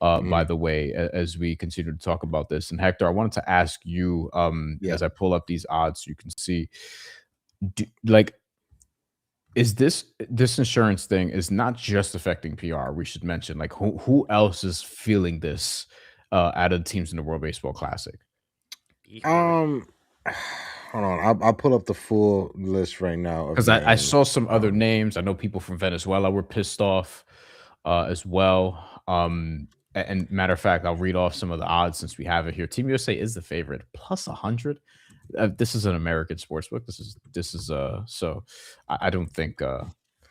Speaker 1: By the way, as we continue to talk about this. And Hector, I wanted to ask you, as I pull up these odds, you can see, is this insurance thing is not just affecting PR? We should mention, like, who else is feeling this out of the teams in the World Baseball Classic?
Speaker 4: Hold on, I'll pull up the full list right now.
Speaker 1: Because I saw some other names. I know people from Venezuela were pissed off as well. And matter of fact, I'll read off some of the odds since we have it here. Team USA is the favorite, plus 100. This is an American sports book. This is so I don't think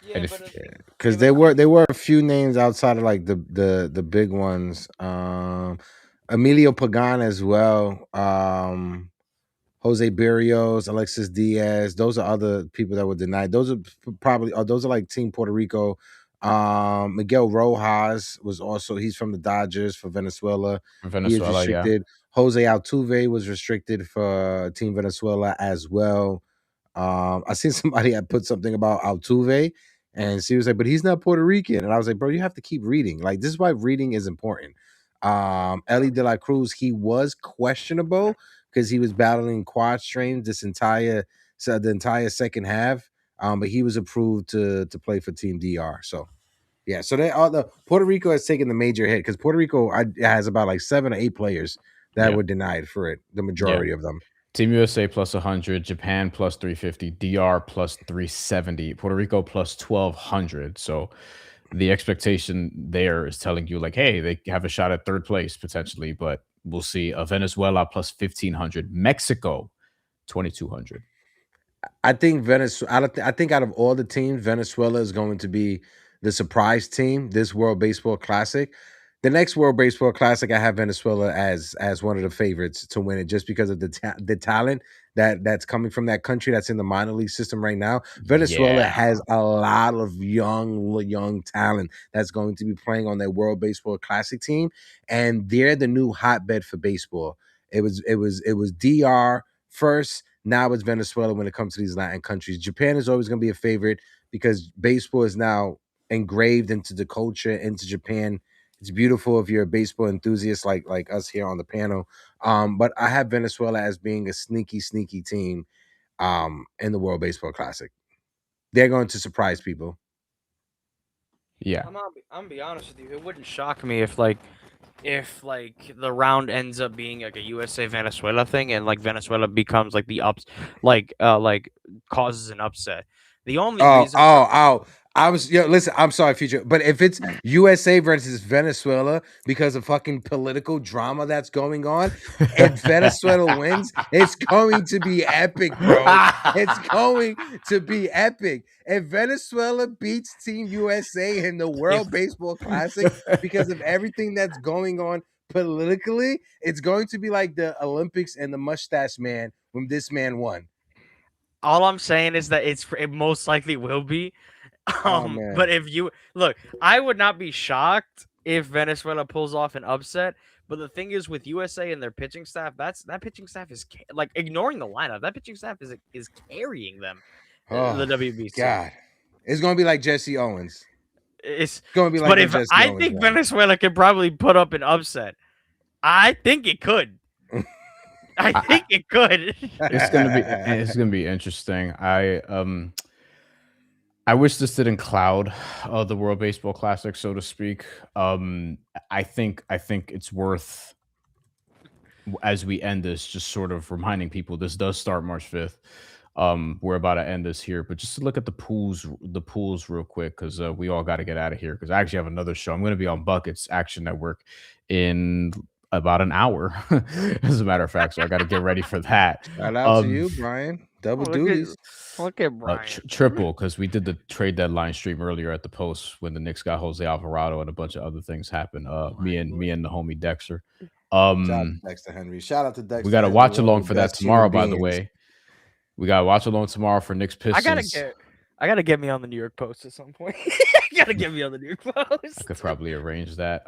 Speaker 3: Yeah, but
Speaker 4: because there were a few names outside of like the big ones. Emilio Pagan as well. Jose Barrios, Alexis Diaz. Those are other people that were denied. Those are probably those are like Team Puerto Rico. Miguel Rojas was also, he's from the Dodgers for Venezuela. He is restricted. Jose Altuve was restricted for Team Venezuela as well. I seen somebody had put something about Altuve, and she was like, but he's not Puerto Rican. And I was like, bro, you have to keep reading. Like, this is why reading is important. Ellie De La Cruz, he was questionable because he was battling quad strains the entire second half. But he was approved to play for Team DR. So yeah, so Puerto Rico has taken the major hit because Puerto Rico has about like 7 or 8 players that were denied for it. The majority of them.
Speaker 1: Team USA plus 100, Japan plus 350, DR plus 370, Puerto Rico plus 1200. So the expectation there is telling you like, hey, they have a shot at third place potentially, but we'll see. Venezuela plus 1500, Mexico 2200.
Speaker 4: I think Venezuela. I think out of all the teams, Venezuela is going to be the surprise team this World Baseball Classic. The next World Baseball Classic, I have Venezuela as one of the favorites to win it, just because of the talent that's coming from that country that's in the minor league system right now. Venezuela has a lot of young talent that's going to be playing on their World Baseball Classic team, and they're the new hotbed for baseball. It was DR first. Now it's Venezuela when it comes to these Latin countries. Japan is always going to be a favorite because baseball is now engraved into the culture, into Japan. It's beautiful if you're a baseball enthusiast like us here on the panel. But I have Venezuela as being a sneaky team in the World Baseball Classic. They're going to surprise people.
Speaker 3: Yeah. I'm gonna be honest with you. It wouldn't shock me if the round ends up being like a USA Venezuela thing, and like Venezuela becomes like the causes an upset. The only reason
Speaker 4: listen, I'm sorry, Future, but if it's USA versus Venezuela because of fucking political drama that's going on, if Venezuela wins, it's going to be epic, bro. It's going to be epic. If Venezuela beats Team USA in the World Baseball Classic because of everything that's going on politically, it's going to be like the Olympics and the Mustache Man when this man won.
Speaker 3: All I'm saying is that it most likely will be. But if you look, I would not be shocked if Venezuela pulls off an upset. But the thing is, with USA and their pitching staff, that pitching staff is like ignoring the lineup. That pitching staff is carrying them. The WBC.
Speaker 4: God, it's gonna be like Jesse Owens.
Speaker 3: It's gonna be like. But if I think Venezuela could probably put up an upset, I think it could. I think it could.
Speaker 1: It's gonna be interesting. I wish this didn't cloud the World Baseball Classic, so to speak. I think it's worth, as we end this, just sort of reminding people this does start March 5th. We're about to end this here, but just to look at the pools real quick, because we all got to get out of here, because I actually have another show. I'm going to be on Buckets Action Network in about an hour, as a matter of fact, so I got to get ready for that.
Speaker 4: Shout out to you, Brian. Double duties.
Speaker 3: Look at Brian.
Speaker 1: Triple, because we did the trade deadline stream earlier at the Post when the Knicks got Jose Alvarado and a bunch of other things happened. Me and the homie Dexter.
Speaker 4: Shout out to Dexter Henry. Shout out to Dexter.
Speaker 1: We got to watch along for that tomorrow, by the way. We got to watch along tomorrow for Knicks Pistons.
Speaker 3: I gotta get me on the New York Post at some point. Gotta get me on the New York Post.
Speaker 1: I could probably arrange that.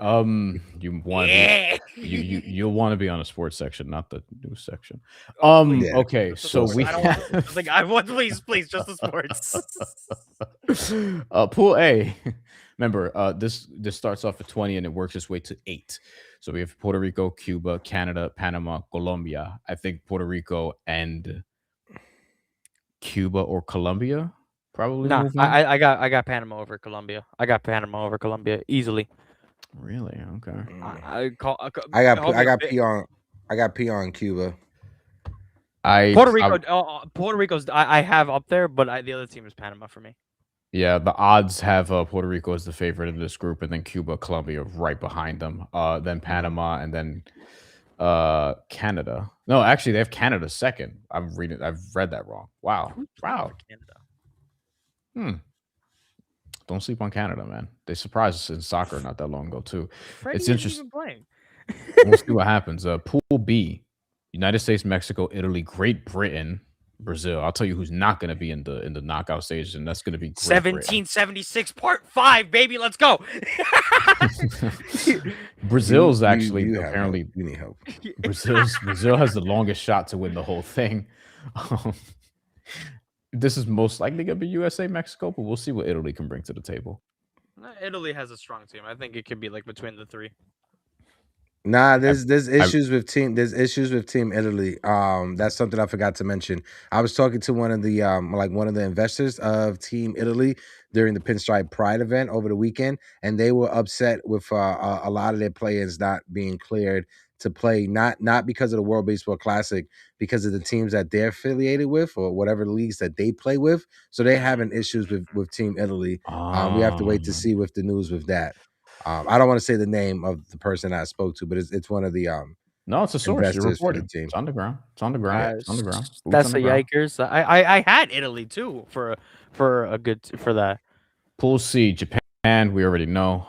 Speaker 1: You'll want to be on a sports section, not the news section. Okay, so we
Speaker 3: I want please, just the sports.
Speaker 1: Pool A. Remember, this starts off at 20 and it works its way to 8. So we have Puerto Rico, Cuba, Canada, Panama, Colombia. I think Puerto Rico and Cuba or Colombia. Probably.
Speaker 3: No, I got Panama over Colombia. I got Panama over Colombia easily.
Speaker 1: Really? Okay.
Speaker 4: I got P on Cuba.
Speaker 3: Puerto Rico's I have up there, but the other team is Panama for me.
Speaker 1: Yeah, the odds have Puerto Rico as the favorite in this group, and then Cuba, Colombia right behind them. Then Panama, and then Canada. No, actually, they have Canada second. I've read that wrong. Wow.
Speaker 3: Canada.
Speaker 1: Don't sleep on Canada, man. They surprised us in soccer not that long ago too.
Speaker 3: Freddie
Speaker 1: It's
Speaker 3: isn't
Speaker 1: interesting.
Speaker 3: even playing.
Speaker 1: We'll see what happens. Pool B: United States, Mexico, Italy, Great Britain, Brazil. I'll tell you who's not going to be in the knockout stage, and that's going to be Great Britain.
Speaker 3: 1776 Part 5, baby. Let's go.
Speaker 1: Brazil's actually apparently
Speaker 4: you need help.
Speaker 1: Brazil has the longest shot to win the whole thing. This is most likely going to be USA, Mexico, but we'll see what Italy can bring to the table.
Speaker 3: Italy has a strong team. I think it could be like between the three.
Speaker 4: Nah, there's issues with team Italy. That's something I forgot to mention. I was talking to one of the one of the investors of Team Italy during the Pinstripe Pride event over the weekend, and they were upset with a lot of their players not being cleared to play, not because of the World Baseball Classic, because of the teams that they're affiliated with or whatever leagues that they play with. So they're having issues with Team Italy. We have to wait to see with the news with that. I don't want to say the name of the person I spoke to, but it's one of the
Speaker 1: No, it's a source. You're
Speaker 4: investors for the
Speaker 1: reporting.
Speaker 4: team.
Speaker 1: It's on the ground. It's on the ground. It's on the ground. Boots
Speaker 3: That's
Speaker 1: on
Speaker 3: a
Speaker 1: the ground.
Speaker 3: yikers. I had Italy too for that.
Speaker 1: Pool C: Japan, we already know.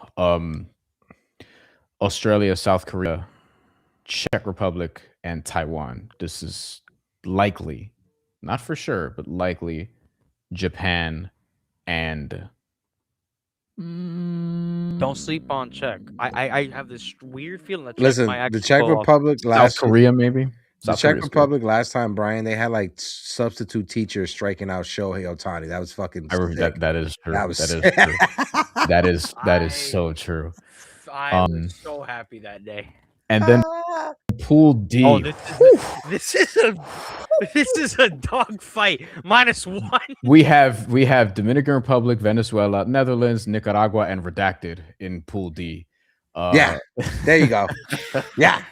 Speaker 1: Australia, South Korea, Czech Republic, and Taiwan. This is likely, not for sure, but likely Japan and
Speaker 3: Don't sleep on Czech. I have this weird feeling that Czech
Speaker 4: Listen,
Speaker 3: might actually
Speaker 4: the Czech
Speaker 3: pull off.
Speaker 4: Republic
Speaker 1: South Korea, maybe.
Speaker 4: The
Speaker 1: South
Speaker 4: Czech
Speaker 1: Korea's
Speaker 4: Republic last time, Brian, they had like substitute teachers striking out Shohei Ohtani. That was fucking sick.
Speaker 1: That is true.
Speaker 4: That was
Speaker 1: That
Speaker 4: sick.
Speaker 1: is true. That is so true.
Speaker 3: I was so happy that day.
Speaker 1: And then Pool D.
Speaker 3: Oh, this is a dog fight. -1.
Speaker 1: We have Dominican Republic, Venezuela, Netherlands, Nicaragua, and Redacted in Pool D.
Speaker 4: Yeah, there you go. Yeah,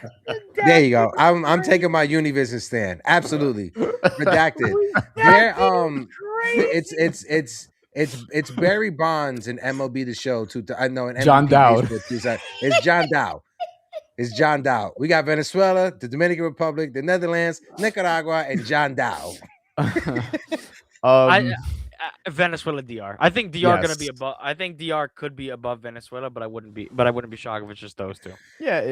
Speaker 4: there you go. I'm taking my Univision stand. Absolutely, Redacted. There, it's Barry Bonds and MLB The Show. I know an
Speaker 1: John Dowd.
Speaker 4: It's John Dowd. It's John Dowd. We got Venezuela, the Dominican Republic, the Netherlands, Nicaragua, and John Dowd.
Speaker 3: Venezuela, DR. I think DR gonna be above. I think DR could be above Venezuela, but I wouldn't be shocked if it's just those two.
Speaker 1: Yeah.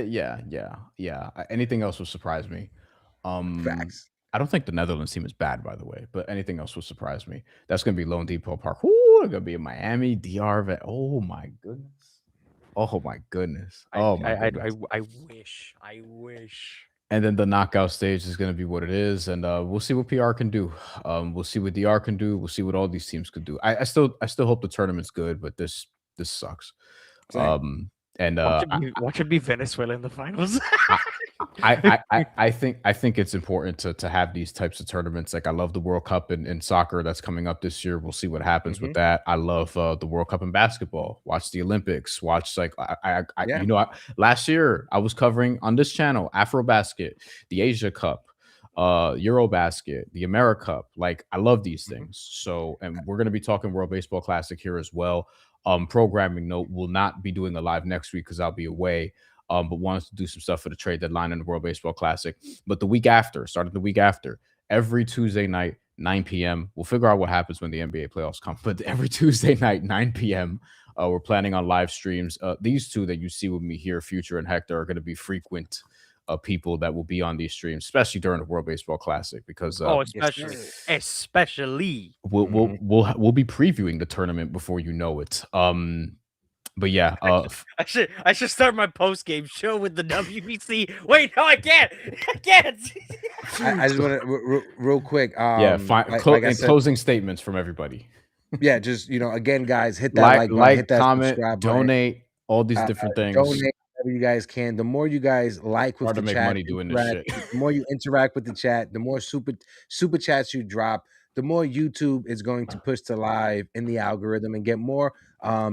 Speaker 1: Anything else would surprise me.
Speaker 4: Facts.
Speaker 1: I don't think the Netherlands team is bad, by the way, but anything else would surprise me. That's gonna be Lone Depot Park. Ooh, it's gonna be in Miami, DR. Oh my goodness. Oh my goodness.
Speaker 3: I wish.
Speaker 1: And then the knockout stage is going to be what it is, and we'll see what PR can do. We'll see what DR can do. We'll see what all these teams could do. I still hope the tournament's good, but this sucks.
Speaker 4: Same.
Speaker 3: Watch it be Venezuela in the finals.
Speaker 1: I think it's important to have these types of tournaments. Like I love the World Cup in soccer that's coming up this year. We'll see what happens with that. I love the World Cup in basketball. Watch the Olympics. Watch last year I was covering on this channel AfroBasket, the Asia Cup, Eurobasket, the America Cup. Like I love these things. So, and we're gonna be talking World Baseball Classic here as well. Programming note, will not be doing a live next week because I'll be away. But wanted to do some stuff for the trade deadline and the World Baseball Classic. But the week after, starting the week after, every Tuesday night, 9 p.m. We'll figure out what happens when the NBA playoffs come. But every Tuesday night, 9 p.m., we're planning on live streams. These two that you see with me here, Future and Hector, are going to be frequent people that will be on these streams, especially during the World Baseball Classic, because
Speaker 3: especially
Speaker 1: we'll be previewing the tournament before you know it. But yeah,
Speaker 3: I should start my post game show with the WBC. Wait, no, I can't.
Speaker 4: I just want to real quick.
Speaker 1: Closing statements from everybody.
Speaker 4: Yeah, just again, guys, hit that hit that
Speaker 1: comment,
Speaker 4: subscribe
Speaker 1: donate, button. All these different things.
Speaker 4: Donate whatever you guys can. The more you guys like with the
Speaker 1: make
Speaker 4: chat,
Speaker 1: money doing this shit.
Speaker 4: The more you interact with the chat, the more super chats you drop, the more YouTube is going to push to live in the algorithm and get more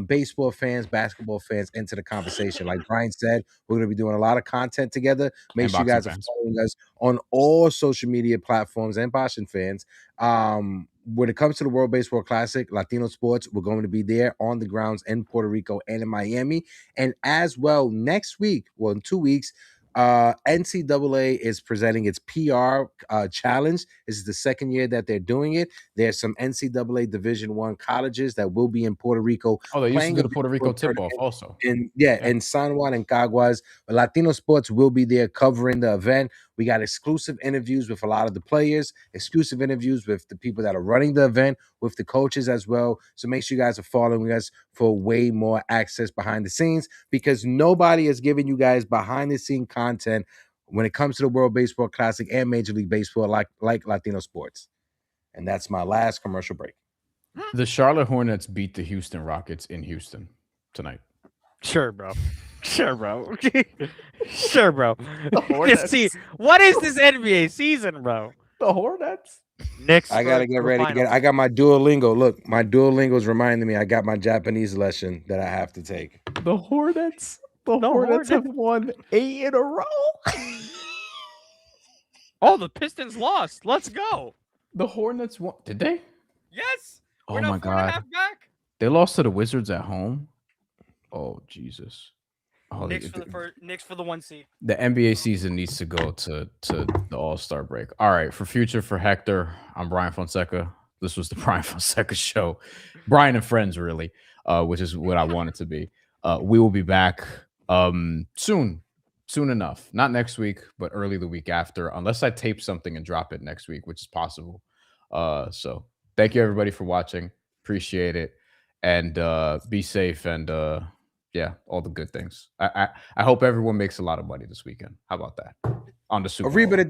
Speaker 4: baseball fans, basketball fans into the conversation. Like Brian said, we're going to be doing a lot of content together. Make sure you guys are following us on all social media platforms and Boston fans. When it comes to the World Baseball Classic, Latino Sports, we're going to be there on the grounds in Puerto Rico and in Miami. And as well, next week, well, in 2 weeks, NCAA is presenting its PR challenge. This is the second year that they're doing it. There's some NCAA Division I colleges that will be in Puerto Rico.
Speaker 1: Oh, they used to do the Puerto Rico tip-off also.
Speaker 4: In San Juan and Caguas. Latino Sports will be there covering the event. We got exclusive interviews with a lot of the players, exclusive interviews with the people that are running the event, with the coaches as well. So make sure you guys are following us for way more access behind the scenes, because nobody is giving you guys behind the scene content when it comes to the World Baseball Classic and Major League Baseball like Latino Sports. And that's my last commercial break.
Speaker 1: The Charlotte Hornets beat the Houston Rockets in Houston tonight.
Speaker 3: Sure, bro. Sure, bro. Sure, bro.
Speaker 1: Hornets.
Speaker 3: See, what is this NBA season, bro?
Speaker 1: The Hornets.
Speaker 3: Knicks.
Speaker 4: I gotta get ready. I got my Duolingo. Look, my Duolingo is reminding me I got my Japanese lesson that I have to take.
Speaker 1: The Hornets. The Hornets have won 8 in a row.
Speaker 3: Oh, the Pistons lost. Let's go.
Speaker 1: The Hornets won. Did they?
Speaker 3: Yes.
Speaker 1: Oh my God.
Speaker 3: Back.
Speaker 1: They lost to the Wizards at home. Oh Jesus. Oh,
Speaker 3: Knicks for the 1 seed.
Speaker 1: The NBA season needs to go to the All-Star break. All right, for Hector, I'm Bryan Fonseca. This was the Bryan Fonseca show. Bryan and Friends, really, which is what I want it to be. We will be back soon enough. Not next week, but early the week after, unless I tape something and drop it next week, which is possible. So thank you everybody for watching. Appreciate it. And be safe and yeah, all the good things. I hope everyone makes a lot of money this weekend. How about that? On the Super Bowl.